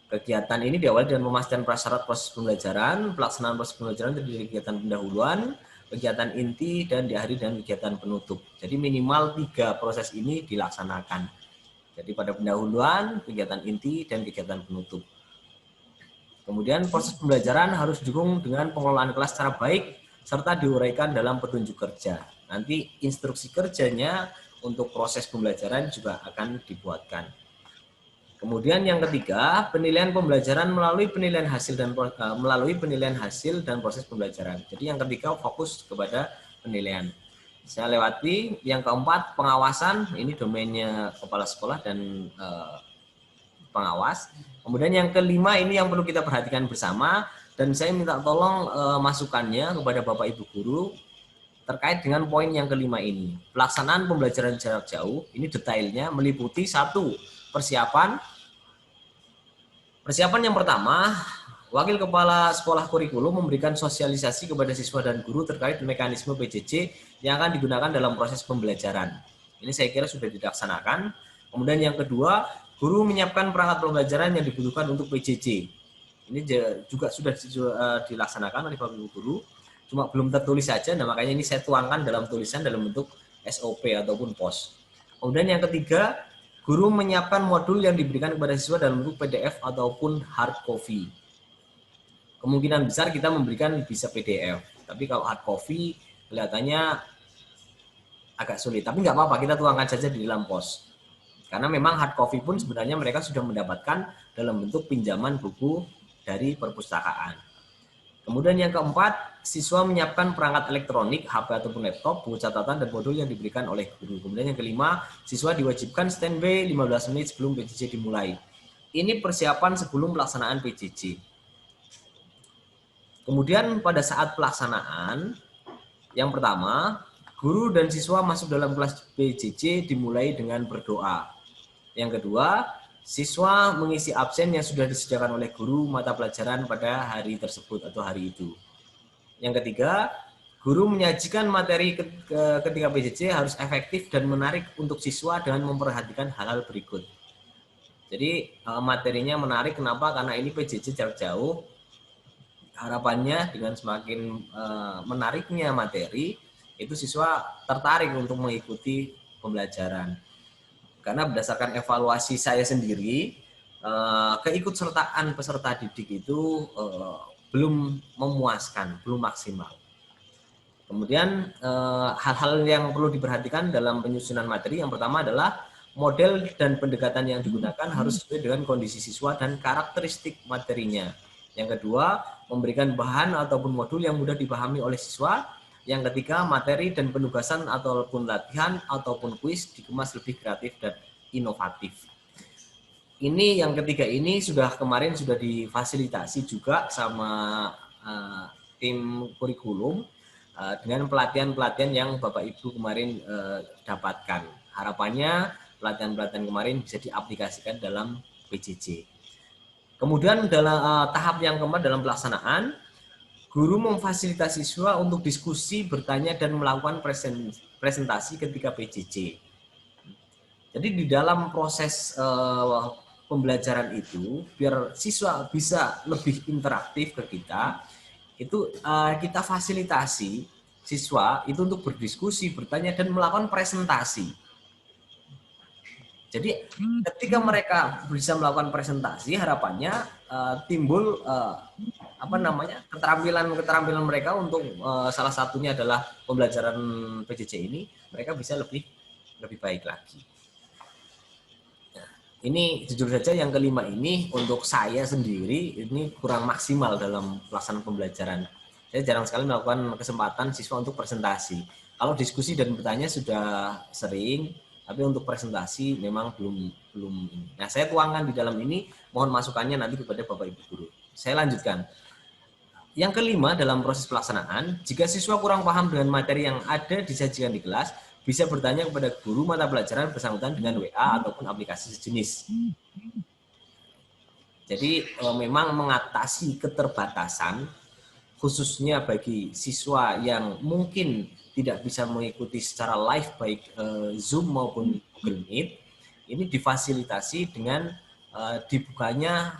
[SPEAKER 11] Kegiatan ini diawali dengan memastikan prasyarat proses pembelajaran. Pelaksanaan proses pembelajaran terdiri dari kegiatan pendahuluan, kegiatan inti, dan diakhiri dengan kegiatan penutup. Jadi minimal 3 proses ini dilaksanakan. Jadi pada pendahuluan, kegiatan inti, dan kegiatan penutup. Kemudian proses pembelajaran harus didukung dengan pengelolaan kelas secara baik serta diuraikan dalam petunjuk kerja. Nanti instruksi kerjanya untuk proses pembelajaran juga akan dibuatkan. Kemudian yang ketiga, penilaian pembelajaran melalui penilaian hasil dan proses pembelajaran. Jadi yang ketiga fokus kepada penilaian. Saya lewati. Yang keempat, pengawasan. Ini domainnya kepala sekolah dan pengawas. Kemudian yang kelima ini yang perlu kita perhatikan bersama, dan saya minta tolong masukannya kepada Bapak Ibu Guru terkait dengan poin yang kelima ini. Pelaksanaan pembelajaran jarak jauh, ini detailnya meliputi 1. Persiapan yang pertama, Wakil Kepala Sekolah Kurikulum memberikan sosialisasi kepada siswa dan guru terkait mekanisme PJJ yang akan digunakan dalam proses pembelajaran. Ini saya kira sudah dilaksanakan. Kemudian yang kedua, guru menyiapkan perangkat pembelajaran yang dibutuhkan untuk PJJ. Ini juga sudah dilaksanakan oleh Bapak Ibu Guru, cuma belum tertulis saja, nah makanya ini saya tuangkan dalam tulisan dalam bentuk SOP ataupun POS. Kemudian yang ketiga, guru menyiapkan modul yang diberikan kepada siswa dalam bentuk PDF ataupun hard copy. Kemungkinan besar kita memberikan bisa PDF, tapi kalau hard copy kelihatannya agak sulit. Tapi nggak apa-apa, kita tuangkan saja di dalam POS. Karena memang hard copy pun sebenarnya mereka sudah mendapatkan dalam bentuk pinjaman buku dari perpustakaan. Kemudian yang keempat, siswa menyiapkan perangkat elektronik, HP ataupun laptop, buku catatan, dan modul yang diberikan oleh guru. Kemudian yang kelima, siswa diwajibkan standby 15 menit sebelum PJJ dimulai. Ini persiapan sebelum pelaksanaan PJJ. Kemudian pada saat pelaksanaan, yang pertama, guru dan siswa masuk dalam kelas PJJ dimulai dengan berdoa. Yang kedua, siswa mengisi absen yang sudah disediakan oleh guru mata pelajaran pada hari tersebut atau hari itu. Yang ketiga, guru menyajikan materi ketika PJJ harus efektif dan menarik untuk siswa dengan memperhatikan hal-hal berikut. Jadi materinya menarik, kenapa? Karena ini PJJ jarak jauh, harapannya dengan semakin menariknya materi, itu siswa tertarik untuk mengikuti pembelajaran. Karena berdasarkan evaluasi saya sendiri, keikutsertaan peserta didik itu belum memuaskan, belum maksimal. Kemudian hal-hal yang perlu diperhatikan dalam penyusunan materi, yang pertama adalah model dan pendekatan yang digunakan harus sesuai dengan kondisi siswa dan karakteristik materinya. Yang kedua, memberikan bahan ataupun modul yang mudah dipahami oleh siswa. Yang ketiga, materi dan penugasan ataupun latihan ataupun kuis dikemas lebih kreatif dan inovatif. Ini yang ketiga ini kemarin sudah difasilitasi juga sama tim kurikulum dengan pelatihan-pelatihan yang Bapak Ibu kemarin dapatkan. Harapannya pelatihan-pelatihan kemarin bisa diaplikasikan dalam PJJ. Kemudian dalam tahap yang keempat dalam pelaksanaan, guru memfasilitasi siswa untuk diskusi, bertanya, dan melakukan presentasi ketika PJJ. Jadi di dalam proses pembelajaran itu, biar siswa bisa lebih interaktif ke kita, itu kita fasilitasi siswa itu untuk berdiskusi, bertanya, dan melakukan presentasi. Jadi ketika mereka bisa melakukan presentasi, harapannya timbul keterampilan mereka untuk salah satunya adalah pembelajaran PJJ ini, mereka bisa lebih baik lagi. Nah, ini jujur saja yang kelima ini untuk saya sendiri ini kurang maksimal dalam pelaksanaan pembelajaran. Saya jarang sekali melakukan kesempatan siswa untuk presentasi. Kalau diskusi dan bertanya sudah sering, tapi untuk presentasi memang belum. Nah, saya tuangkan di dalam ini, mohon masukannya nanti kepada Bapak Ibu guru. Saya lanjutkan. Yang kelima dalam proses pelaksanaan, jika siswa kurang paham dengan materi yang ada disajikan di kelas, bisa bertanya kepada guru mata pelajaran bersangkutan dengan WA ataupun aplikasi sejenis. Jadi memang mengatasi keterbatasan, khususnya bagi siswa yang mungkin tidak bisa mengikuti secara live baik Zoom maupun Google Meet, ini difasilitasi dengan dibukanya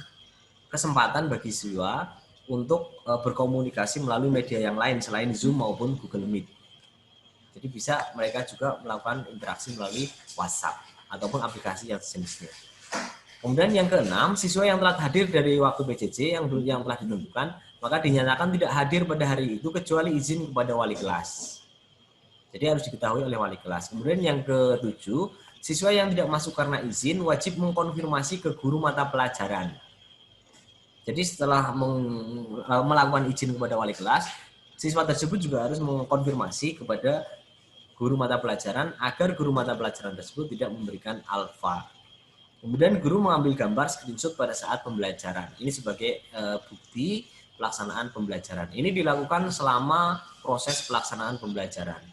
[SPEAKER 11] kesempatan bagi siswa untuk berkomunikasi melalui media yang lain selain Zoom maupun Google Meet. Jadi bisa mereka juga melakukan interaksi melalui WhatsApp ataupun aplikasi yang sejenisnya. Kemudian yang keenam, siswa yang telah hadir dari waktu PJJ yang telah ditentukan, maka dinyatakan tidak hadir pada hari itu kecuali izin kepada wali kelas. Jadi harus diketahui oleh wali kelas. Kemudian yang ketujuh, siswa yang tidak masuk karena izin wajib mengkonfirmasi ke guru mata pelajaran. Jadi setelah melakukan izin kepada wali kelas, siswa tersebut juga harus mengkonfirmasi kepada guru mata pelajaran agar guru mata pelajaran tersebut tidak memberikan alfa. Kemudian guru mengambil gambar screenshot pada saat pembelajaran. Ini sebagai bukti pelaksanaan pembelajaran. Ini dilakukan selama proses pelaksanaan pembelajaran.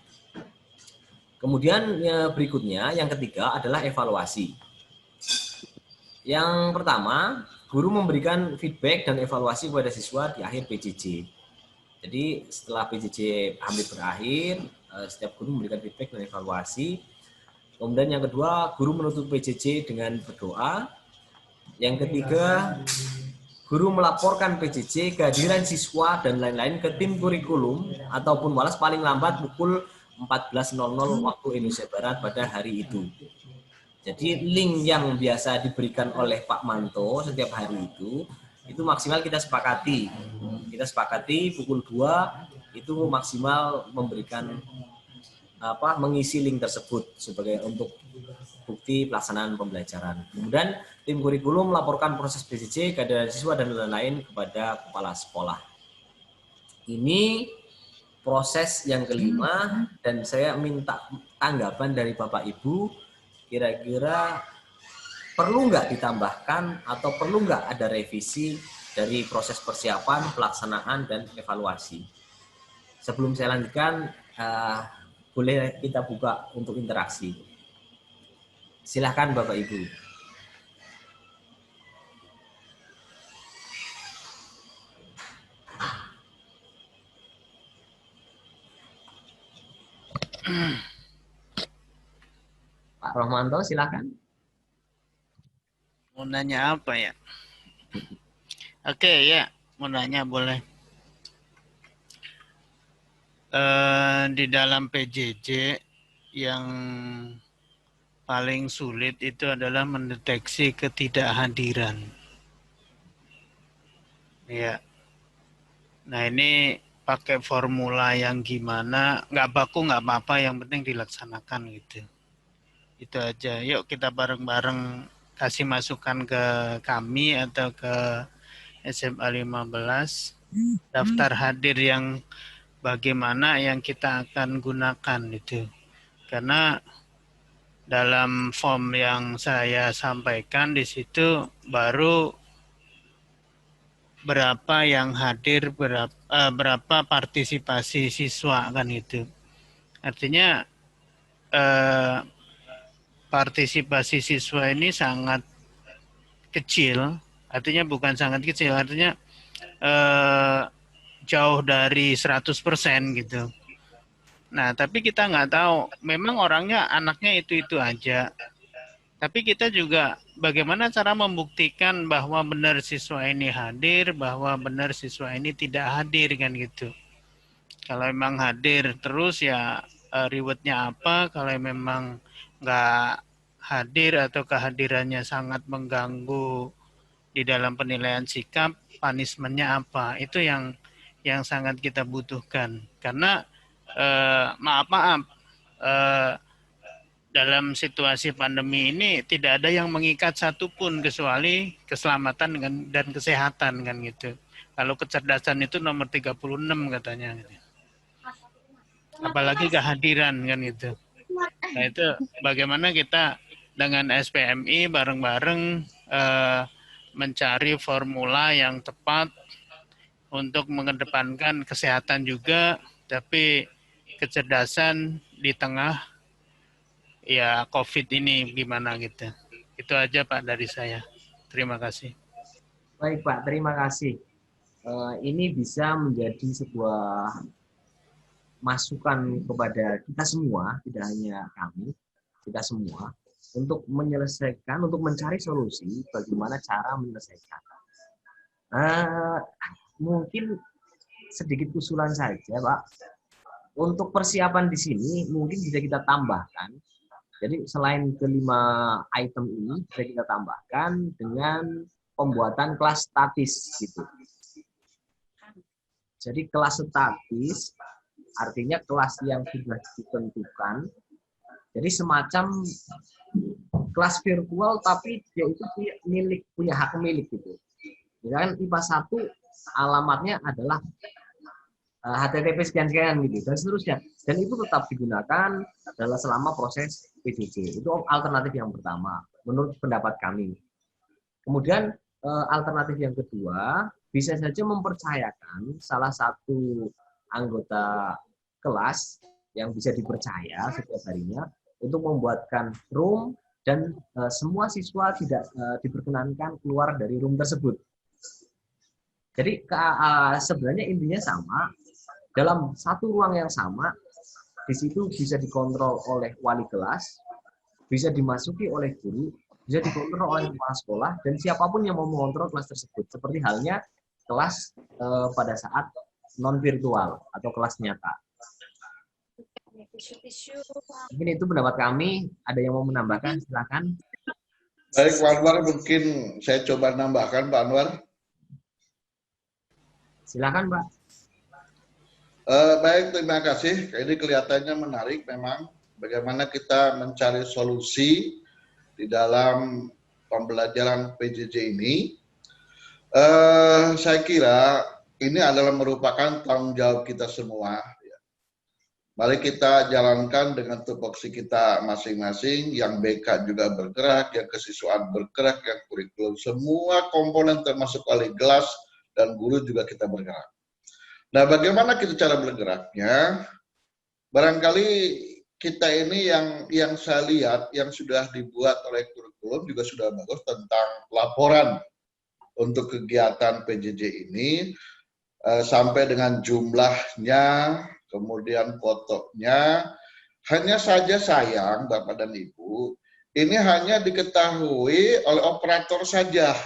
[SPEAKER 11] Kemudian berikutnya, yang ketiga adalah evaluasi. Yang pertama, guru memberikan feedback dan evaluasi kepada siswa di akhir PJJ. Jadi setelah PJJ hampir berakhir, setiap guru memberikan feedback dan evaluasi. Kemudian yang kedua, guru menutup PJJ dengan berdoa. Yang ketiga, guru melaporkan PJJ, kehadiran siswa, dan lain-lain ke tim kurikulum ataupun walas paling lambat pukul 14.00 waktu Indonesia Barat pada hari itu. Jadi link yang biasa diberikan oleh Pak Manto setiap hari itu maksimal kita sepakati. Kita sepakati pukul 2 itu maksimal memberikan mengisi link tersebut sebagai untuk bukti pelaksanaan pembelajaran. Kemudian tim kurikulum melaporkan proses PJJ, kehadiran siswa dan lain-lain kepada kepala sekolah. Ini proses yang kelima, dan saya minta tanggapan dari Bapak Ibu, kira-kira perlu nggak ditambahkan atau perlu nggak ada revisi dari proses persiapan, pelaksanaan, dan evaluasi. Sebelum saya lanjutkan, boleh kita buka untuk interaksi. Silahkan Bapak Ibu. Pak Rohmanto, silakan.
[SPEAKER 5] Mau nanya apa ya? Oke ya, mau nanya boleh. Di dalam PJJ yang paling sulit itu adalah mendeteksi ketidakhadiran. Ya. Nah ini pakai formula yang gimana, nggak baku nggak apa-apa, yang penting dilaksanakan gitu. Itu aja. Yuk kita bareng-bareng kasih masukan ke kami atau ke SMA 15, daftar hadir yang bagaimana yang kita akan gunakan itu. Karena dalam form yang saya sampaikan di situ baru berapa yang hadir, berapa partisipasi siswa kan itu. Artinya partisipasi siswa ini sangat kecil, artinya bukan sangat kecil, artinya jauh dari 100% gitu. Nah, tapi kita nggak tahu, memang orangnya anaknya itu-itu aja. Tapi kita juga bagaimana cara membuktikan bahwa benar siswa ini hadir, bahwa benar siswa ini tidak hadir kan gitu. Kalau memang hadir terus ya rewardnya apa, kalau memang nggak hadir atau kehadirannya sangat mengganggu di dalam penilaian sikap, punishment-nya apa, itu yang sangat kita butuhkan. Karena maaf, dalam situasi pandemi ini tidak ada yang mengikat satupun kecuali keselamatan dan kesehatan kan gitu. Kalau kecerdasan itu nomor 36 katanya. Apalagi kehadiran kan gitu. Nah itu bagaimana kita dengan SPMI bareng-bareng mencari formula yang tepat untuk mengedepankan kesehatan juga, tapi kecerdasan di tengah ya COVID ini gimana gitu. Itu aja Pak dari saya. Terima kasih.
[SPEAKER 11] Baik Pak, terima kasih. Ini bisa menjadi sebuah masukan kepada kita semua, tidak hanya kami, kita semua, untuk menyelesaikan, untuk mencari solusi bagaimana cara menyelesaikan. Mungkin sedikit usulan saja Pak. Untuk persiapan di sini mungkin bisa kita tambahkan. Jadi selain kelima item ini bisa kita tambahkan dengan pembuatan kelas statis gitu. Jadi kelas statis artinya kelas yang sudah ditentukan. Jadi semacam kelas virtual tapi dia itu punya hak milik gitu. Misalkan IPA 1 alamatnya adalah HTTP sekian-sekian gitu dan seterusnya. Dan itu tetap digunakan dalam selama proses PJJ. Itu alternatif yang pertama menurut pendapat kami. Kemudian alternatif yang kedua, bisa saja mempercayakan salah satu anggota kelas yang bisa dipercaya setiap harinya untuk membuatkan room dan semua siswa tidak diperkenankan keluar dari room tersebut. Jadi sebenarnya intinya sama, dalam satu ruang yang sama, di situ bisa dikontrol oleh wali kelas, bisa dimasuki oleh guru, bisa dikontrol oleh kepala sekolah, dan siapapun yang mau mengontrol kelas tersebut. Seperti halnya kelas pada saat non-virtual atau kelas nyata. Mungkin itu pendapat kami. Ada yang mau menambahkan? Silakan.
[SPEAKER 4] Baik, Pak Anwar, mungkin saya coba nambahkan, Pak Anwar.
[SPEAKER 11] Silakan, Pak.
[SPEAKER 4] Baik, terima kasih. Ini kelihatannya menarik memang. Bagaimana kita mencari solusi di dalam pembelajaran PJJ ini. Saya kira ini adalah merupakan tanggung jawab kita semua. Mari kita jalankan dengan tupoksi kita masing-masing, yang BK juga bergerak, yang kesiswaan bergerak, yang kurikulum, semua komponen termasuk wali kelas dan guru juga kita bergerak. Nah, bagaimana kita cara bergeraknya? Barangkali kita ini yang saya lihat, yang sudah dibuat oleh kurikulum juga sudah bagus tentang laporan untuk kegiatan PJJ ini, sampai dengan jumlahnya, kemudian fotonya. Hanya saja sayang, Bapak dan Ibu, ini hanya diketahui oleh operator saja.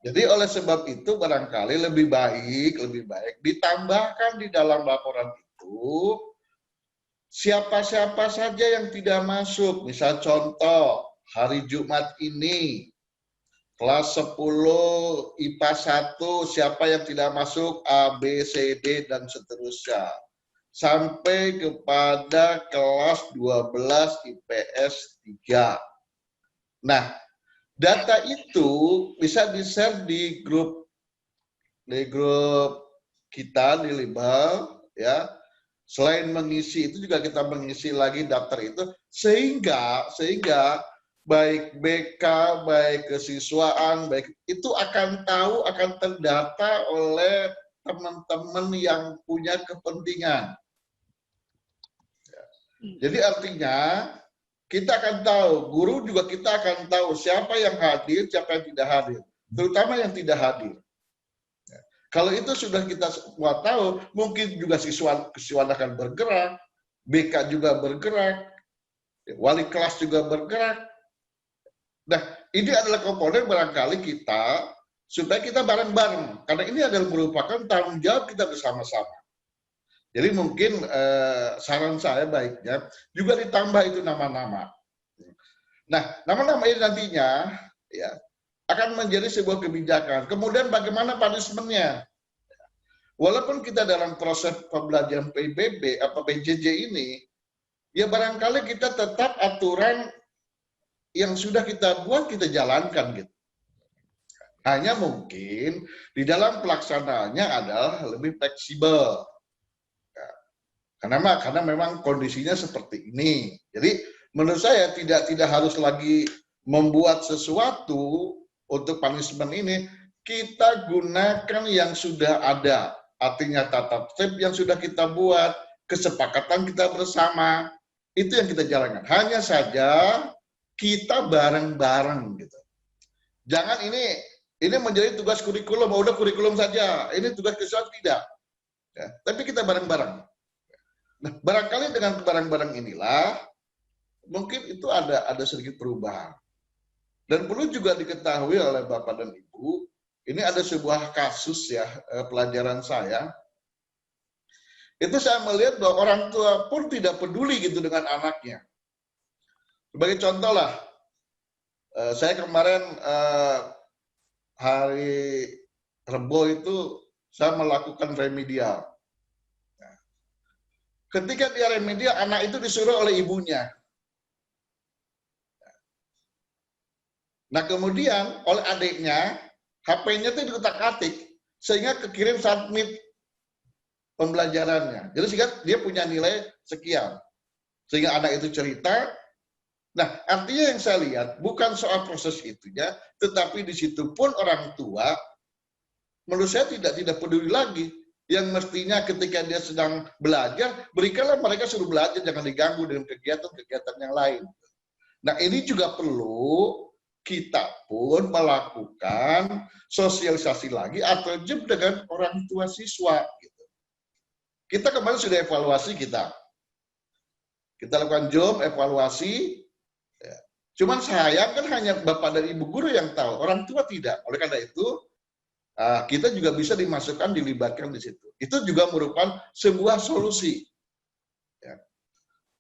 [SPEAKER 4] Jadi oleh sebab itu barangkali lebih baik ditambahkan di dalam laporan itu siapa-siapa saja yang tidak masuk. Misal contoh, hari Jumat ini kelas 10 IPA 1 siapa yang tidak masuk A, B, C, D dan seterusnya. Sampai kepada kelas 12 IPS 3. Nah, data itu bisa di-share di grup kita di Libal ya. Selain mengisi itu juga kita mengisi lagi daftar itu sehingga baik BK, baik kesiswaan, baik itu akan tahu, akan terdata oleh teman-teman yang punya kepentingan. Jadi artinya kita akan tahu, guru juga kita akan tahu siapa yang hadir, siapa yang tidak hadir, terutama yang tidak hadir. Kalau itu sudah kita semua tahu, mungkin juga siswa akan bergerak, BK juga bergerak, wali kelas juga bergerak. Nah, ini adalah komponen barangkali kita, supaya kita bareng-bareng. Karena ini adalah merupakan tanggung jawab kita bersama-sama. Jadi mungkin saran saya baiknya juga ditambah itu nama-nama. Nah, nama-nama ini nantinya ya akan menjadi sebuah kebijakan. Kemudian bagaimana punishment-nya? Walaupun kita dalam proses pembelajaran PBB atau PJJ ini, ya barangkali kita tetap aturan yang sudah kita buat kita jalankan gitu. Hanya mungkin di dalam pelaksanaannya adalah lebih fleksibel. Karena memang kondisinya seperti ini. Jadi menurut saya tidak harus lagi membuat sesuatu untuk punishment ini, kita gunakan yang sudah ada. Artinya tata tertib yang sudah kita buat, kesepakatan kita bersama, itu yang kita jalankan. Hanya saja kita bareng-bareng gitu. Jangan ini menjadi tugas kurikulum, udah kurikulum saja. Ini tugas kesehatan tidak. Ya, tapi kita bareng-bareng. Nah, barangkali dengan bareng-bareng inilah mungkin itu ada sedikit perubahan. Dan perlu juga diketahui oleh Bapak dan Ibu, ini ada sebuah kasus ya, pelajaran saya. Itu saya melihat bahwa orang tua pun tidak peduli gitu dengan anaknya. Sebagai contoh lah, saya kemarin hari Rebo itu saya melakukan remedial. Ketika dia remedial, anak itu disuruh oleh ibunya. Nah kemudian oleh adiknya, HP-nya itu dikutak-atik, sehingga kekirim submit pembelajarannya. Jadi sehingga dia punya nilai sekian. Sehingga anak itu cerita. Nah artinya yang saya lihat, bukan soal proses itunya, tetapi di situ pun orang tua, menurut saya tidak peduli lagi. Yang mestinya ketika dia sedang belajar, berikanlah mereka suruh belajar, jangan diganggu dengan kegiatan-kegiatan yang lain. Nah ini juga perlu kita pun melakukan sosialisasi lagi atau jam dengan orang tua siswa. Gitu. Kita kemarin sudah evaluasi kita lakukan job evaluasi. Ya. Cuman sayang kan hanya Bapak dan Ibu guru yang tahu, orang tua tidak. Oleh karena itu kita juga bisa dimasukkan, dilibatkan di situ. Itu juga merupakan sebuah solusi. Ya.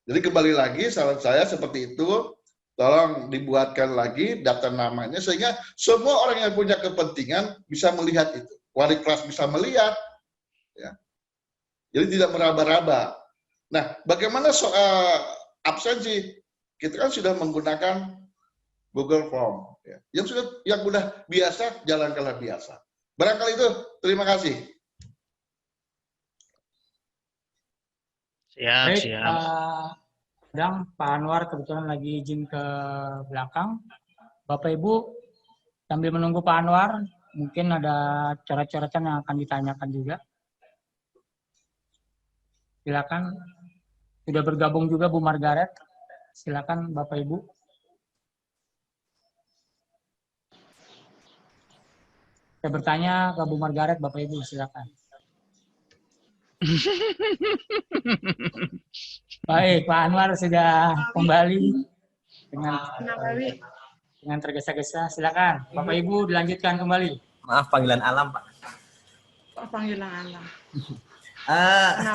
[SPEAKER 4] Jadi kembali lagi saran saya seperti itu. Tolong dibuatkan lagi daftar namanya sehingga semua orang yang punya kepentingan bisa melihat itu. Wali kelas bisa melihat. Ya. Jadi tidak meraba-raba. Nah, bagaimana soal absensi? Kita kan sudah menggunakan Google Form. Ya. Yang sudah biasa, jalankanlah biasa. Barangkali itu, terima kasih.
[SPEAKER 5] Siap.
[SPEAKER 1] Sedang Pak Anwar kebetulan lagi izin ke belakang. Bapak Ibu sambil menunggu Pak Anwar, mungkin ada coret-coretan yang akan ditanyakan juga. Silakan. Sudah bergabung juga Bu Margaret. Silakan Bapak Ibu. Saya bertanya ke Bu Margaret, Bapak Ibu silakan. Baik, Pak Anwar sudah kembali dengan tergesa-gesa. Silakan, Bapak Ibu dilanjutkan kembali.
[SPEAKER 11] Maaf panggilan alam, Pak.
[SPEAKER 7] Oh, panggilan alam.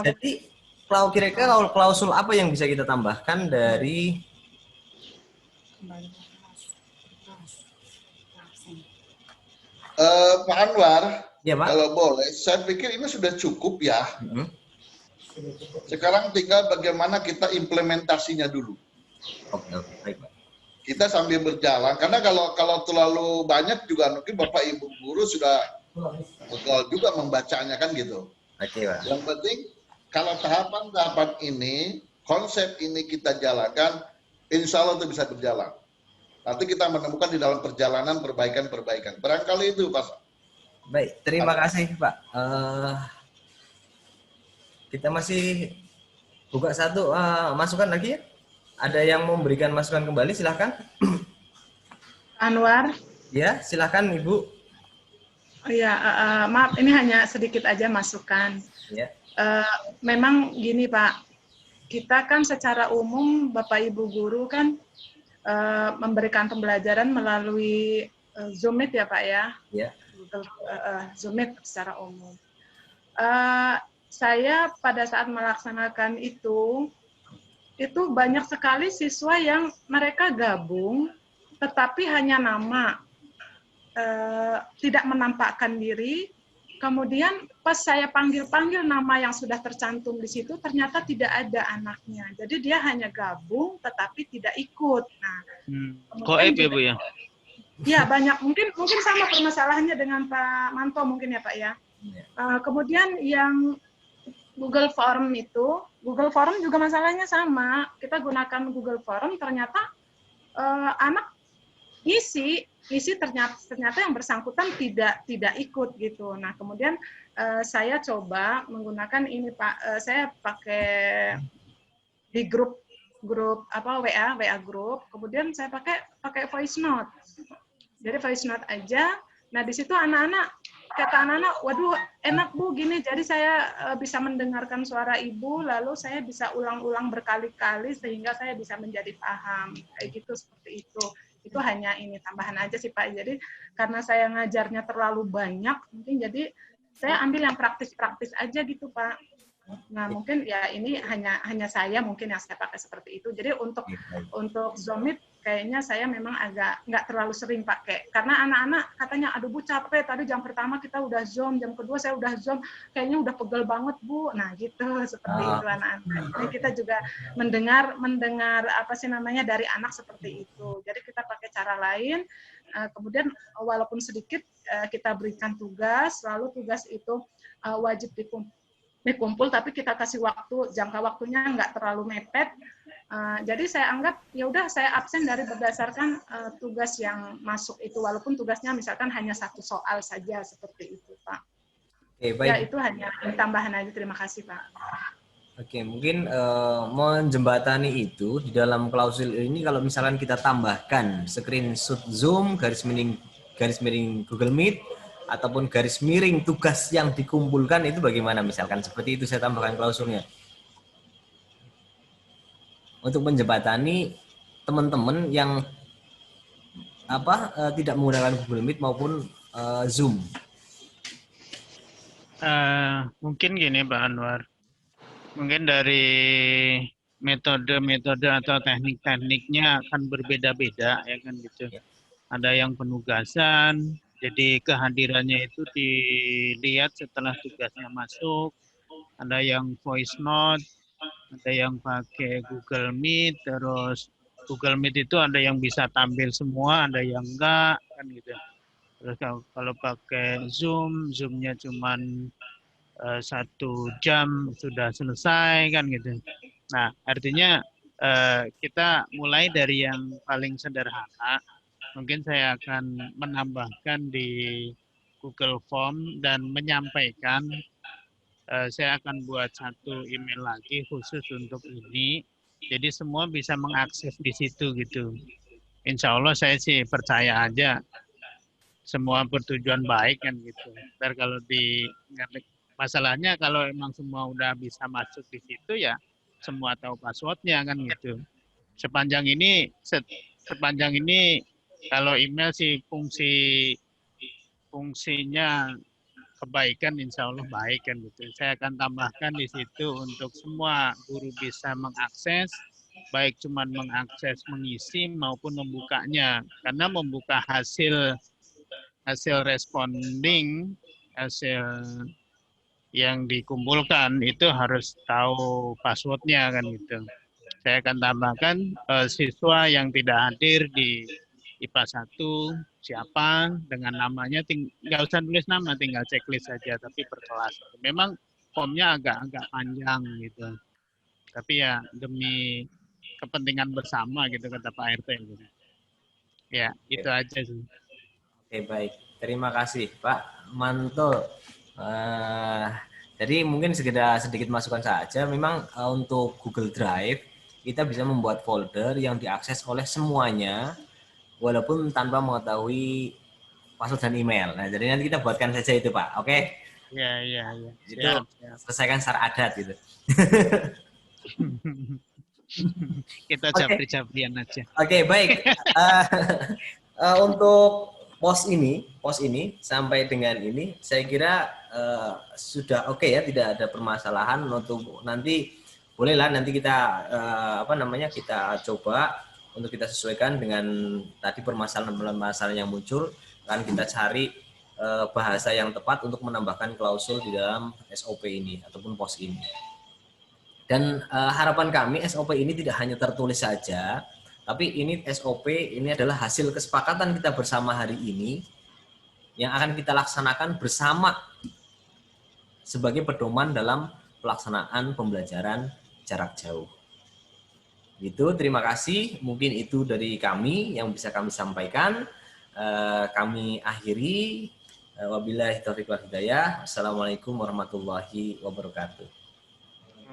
[SPEAKER 11] Jadi kira-kira klausul apa yang bisa kita tambahkan dari
[SPEAKER 4] Pak Anwar,
[SPEAKER 11] ya, Pak?
[SPEAKER 4] kalau boleh, saya pikir ini sudah cukup ya. Sekarang tinggal bagaimana kita implementasinya dulu.
[SPEAKER 11] Oke, baik, Pak.
[SPEAKER 4] Kita sambil berjalan, karena kalau terlalu banyak juga mungkin Bapak Ibu guru sudah betul juga membacanya kan gitu.
[SPEAKER 11] Oke, Pak.
[SPEAKER 4] Yang penting kalau tahapan-tahapan ini, konsep ini kita jalankan, insya Allah itu bisa berjalan. Nanti kita menemukan di dalam perjalanan perbaikan-perbaikan. Barangkali itu, Pak.
[SPEAKER 11] Baik, terima kasih, Pak. Kita masih buka satu masukan lagi ya. Ada yang memberikan masukan kembali, silahkan.
[SPEAKER 7] Anwar.
[SPEAKER 11] Ya, silahkan Ibu.
[SPEAKER 7] Oh ya, maaf, ini hanya sedikit aja masukan.
[SPEAKER 11] Ya.
[SPEAKER 7] Memang gini Pak, kita kan secara umum Bapak Ibu guru kan memberikan pembelajaran melalui Zoom Meet ya Pak ya.
[SPEAKER 11] Ya.
[SPEAKER 7] Zoom Meet secara umum. Saya pada saat melaksanakan itu banyak sekali siswa yang mereka gabung, tetapi hanya nama, tidak menampakkan diri. Kemudian pas saya panggil-panggil nama yang sudah tercantum di situ, ternyata tidak ada anaknya. Jadi dia hanya gabung, tetapi tidak ikut. Nah,
[SPEAKER 5] Koib ya Bu ya?
[SPEAKER 7] Ya banyak, mungkin sama permasalahannya dengan Pak Manto mungkin ya Pak ya. Kemudian yang Google Form itu, Google Form juga masalahnya sama. Kita gunakan Google Form, ternyata anak ngisi ternyata yang bersangkutan tidak ikut gitu. Nah kemudian saya coba menggunakan ini Pak, saya pakai di grup apa WA grup, kemudian saya pakai voice note. Jadi voice note aja. Nah di situ kata anak-anak, waduh enak Bu gini, jadi saya bisa mendengarkan suara Ibu, lalu saya bisa ulang-ulang berkali-kali sehingga saya bisa menjadi paham, kayak gitu seperti itu. Itu hanya ini tambahan aja sih Pak. Jadi karena saya ngajarnya terlalu banyak, mungkin jadi saya ambil yang praktis-praktis aja gitu Pak. Nah mungkin ya ini hanya saya mungkin yang saya pakai seperti itu. Jadi untuk Zoom Meet kayaknya saya memang agak nggak terlalu sering pakai, karena anak-anak katanya aduh Bu capek, tadi jam pertama kita udah Zoom, jam kedua saya udah Zoom, kayaknya udah pegel banget Bu. Nah gitu, seperti itu anak-anak. Jadi kita juga mendengar apa sih namanya dari anak seperti itu. Jadi kita pakai cara lain, kemudian walaupun sedikit kita berikan tugas, lalu tugas itu wajib dikumpul, tapi kita kasih waktu, jangka waktunya nggak terlalu mepet. Jadi saya anggap ya udah saya absen dari berdasarkan tugas yang masuk itu, walaupun tugasnya misalkan hanya satu soal saja seperti itu Pak.
[SPEAKER 11] Oke, baik.
[SPEAKER 7] Ya itu hanya tambahan aja. Terima kasih Pak.
[SPEAKER 11] Oke, mungkin menjembatani itu di dalam klausul ini kalau misalkan kita tambahkan screenshot Zoom garis miring Google Meet ataupun garis miring tugas yang dikumpulkan itu bagaimana, misalkan seperti itu saya tambahkan klausulnya. Untuk menjembatani teman-teman yang tidak menggunakan Google Meet maupun Zoom.
[SPEAKER 5] Mungkin gini Pak Anwar, mungkin dari metode-metode atau teknik-tekniknya akan berbeda-beda ya kan gitu. Ada yang penugasan, jadi kehadirannya itu dilihat setelah tugasnya masuk. Ada yang voice note, ada yang pakai Google Meet, terus Google Meet itu ada yang bisa tampil semua, ada yang enggak, kan gitu. Terus kalau pakai Zoom-nya cuman 1 jam sudah selesai, kan gitu. Nah, artinya kita mulai dari yang paling sederhana. Mungkin saya akan menambahkan di Google Form dan menyampaikan. Saya akan buat satu email lagi khusus untuk ini. Jadi semua bisa mengakses di situ gitu. Insya Allah saya sih percaya aja semua bertujuan baik kan gitu. Ntar kalau masalahnya kalau emang semua udah bisa masuk di situ ya semua tahu passwordnya kan gitu. Sepanjang ini kalau email sih fungsi fungsinya kebaikan, insya Allah baik kan gitu. Saya akan tambahkan di situ untuk semua guru bisa mengakses, baik cuman mengakses mengisi maupun membukanya. Karena membuka hasil responding, hasil yang dikumpulkan itu harus tahu passwordnya kan gitu. Saya akan tambahkan siswa yang tidak hadir di IPA 1 siapa dengan namanya, nggak usah tulis nama, tinggal checklist saja tapi per kelas. Memang formnya agak panjang gitu. Tapi ya demi kepentingan bersama gitu kata Pak RT gitu. Ya, itu aja sih.
[SPEAKER 11] Oke, baik. Terima kasih, Pak Mantul. Jadi mungkin sedikit masukan saja. Memang untuk Google Drive, kita bisa membuat folder yang diakses oleh semuanya, walaupun tanpa mengetahui password dan email. Nah, jadi nanti kita buatkan saja itu, Pak. Oke?
[SPEAKER 5] Iya.
[SPEAKER 11] Itu selesaikan secara adat gitu.
[SPEAKER 5] Kita capri-caprian aja.
[SPEAKER 11] Oke, baik. Untuk pos ini sampai dengan ini saya kira sudah oke ya, tidak ada permasalahan. Untuk nanti bolehlah nanti kita kita coba untuk kita sesuaikan dengan tadi permasalahan yang muncul, kan kita cari bahasa yang tepat untuk menambahkan klausul di dalam SOP ini ataupun pos ini. Dan harapan kami SOP ini tidak hanya tertulis saja, tapi ini SOP ini adalah hasil kesepakatan kita bersama hari ini yang akan kita laksanakan bersama sebagai pedoman dalam pelaksanaan pembelajaran jarak jauh. Gitu, terima kasih. Mungkin itu dari kami yang bisa kami sampaikan. Kami akhiri. Wabillahi taufiq wal hidayah. Assalamualaikum warahmatullahi wabarakatuh.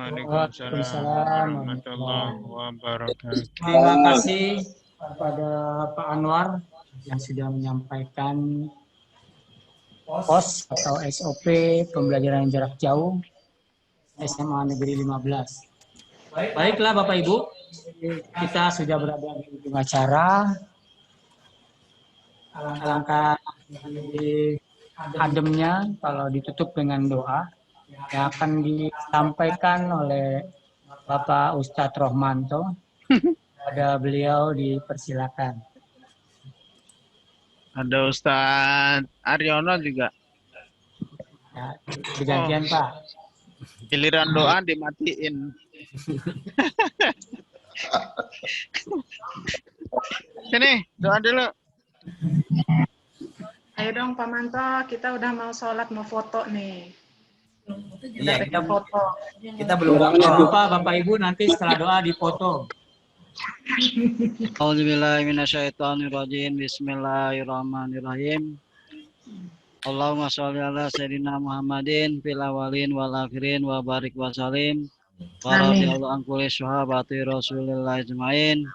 [SPEAKER 5] Waalaikumsalam warahmatullahi wabarakatuh.
[SPEAKER 1] Terima kasih kepada Pak Anwar yang sudah menyampaikan POS atau SOP pembelajaran jarak jauh SMA Negeri 15. Baiklah Bapak Ibu, kita sudah berada di ujung acara. Alangkah ademnya kalau ditutup dengan doa yang akan disampaikan oleh Bapak Ustadz Rohmanto. Pada beliau dipersilakan.
[SPEAKER 5] Ada Ustadz Aryono juga.
[SPEAKER 1] Ya, digantian Pak.
[SPEAKER 5] Giliran doa dimatiin. Sini, doa dulu.
[SPEAKER 7] Ayo dong Pak Manto, kita udah mau sholat, mau foto nih.
[SPEAKER 11] Iya, kita
[SPEAKER 7] foto.
[SPEAKER 11] Kita belum
[SPEAKER 1] Jangan lupa Bapak Ibu nanti setelah doa dipoto.
[SPEAKER 12] A'udzubillahiminasyaitonirrajim. Bismillahirrahmanirrahim. Allahumma sholli ala sayyidina Muhammadin fil awwalin wal akhirin wa barik wa salim. Wa radhiyallahu an kulli sahabati Rasulillah ajmain.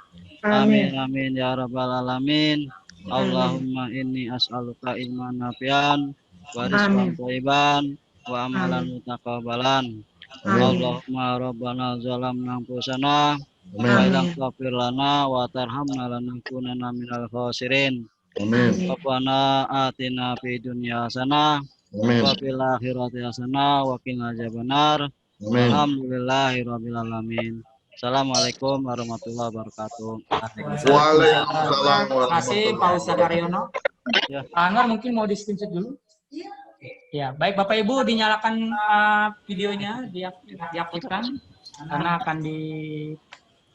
[SPEAKER 12] Amin amin ya rabbal alamin. Allahumma inni as'aluka ilman nafi'an wa rizqan thayyiban wa amalan mutaqabbalan. Allahumma rabbana zalamna anfusana wa illam taghfir lana wa tarhamna lanakunanna minal khasirin. Rabbana atina fid dunya hasanah wa fil akhirati hasanah wa qina adzabannar. Alhamdulillahirabbil alamin. Assalamualaikum warahmatullahi wabarakatuh.
[SPEAKER 4] Waalaikumsalam.
[SPEAKER 1] Terima kasih Pak Ustadz Aryono. Pak Anwar mungkin mau di screenshot dulu. Ya, baik Bapak Ibu dinyalakan videonya, diaktifkan karena akan di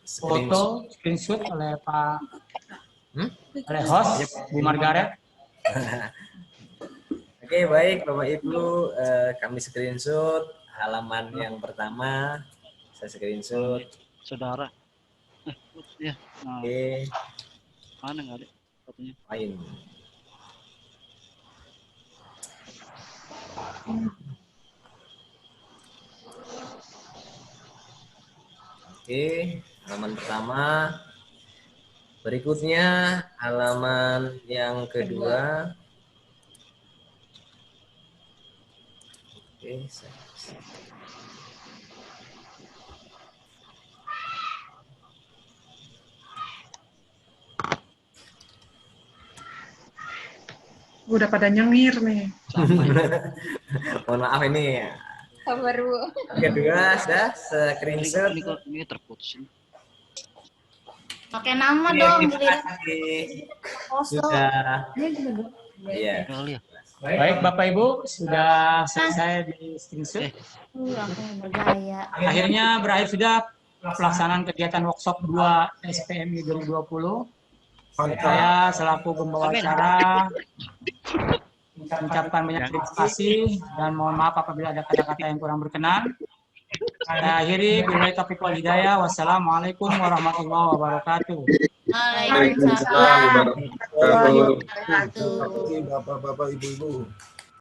[SPEAKER 1] foto screenshot oleh Pak oleh host Bu Margaret.
[SPEAKER 11] Oke, baik Bapak Ibu, kami screenshot halaman yang pertama. Saya screenshot.
[SPEAKER 12] Saudara. Ya. Nah.
[SPEAKER 11] Oke.
[SPEAKER 12] Mana nggak ada fotonya?
[SPEAKER 11] Lain. Oke, halaman pertama. Berikutnya halaman yang kedua. Oke,
[SPEAKER 7] Udah pada nyengir nih.
[SPEAKER 11] Mohon maaf ini.
[SPEAKER 6] Sabar Bu.
[SPEAKER 11] Kedua sudah screenshot.
[SPEAKER 12] Ini terputus.
[SPEAKER 13] Pakai nama
[SPEAKER 11] Oke,
[SPEAKER 13] dong.
[SPEAKER 11] terima kasih. Sudah. Iya.
[SPEAKER 1] Baik Bapak Ibu, sudah selesai di screenshot.
[SPEAKER 13] Bergaya.
[SPEAKER 1] Akhirnya berakhir sudah pelaksanaan kegiatan workshop 2 SPMI 2020. Saya selaku pembawa acara mengucapkan banyak terima kasih dan mohon maaf apabila ada kata-kata yang kurang berkenan. Saya akhiri billahi taufiq wal hidayah. Wassalamualaikum warahmatullahi wabarakatuh.
[SPEAKER 13] Waalaikumsalam.
[SPEAKER 14] Terima kasih Bapak-bapak, Ibu-ibu.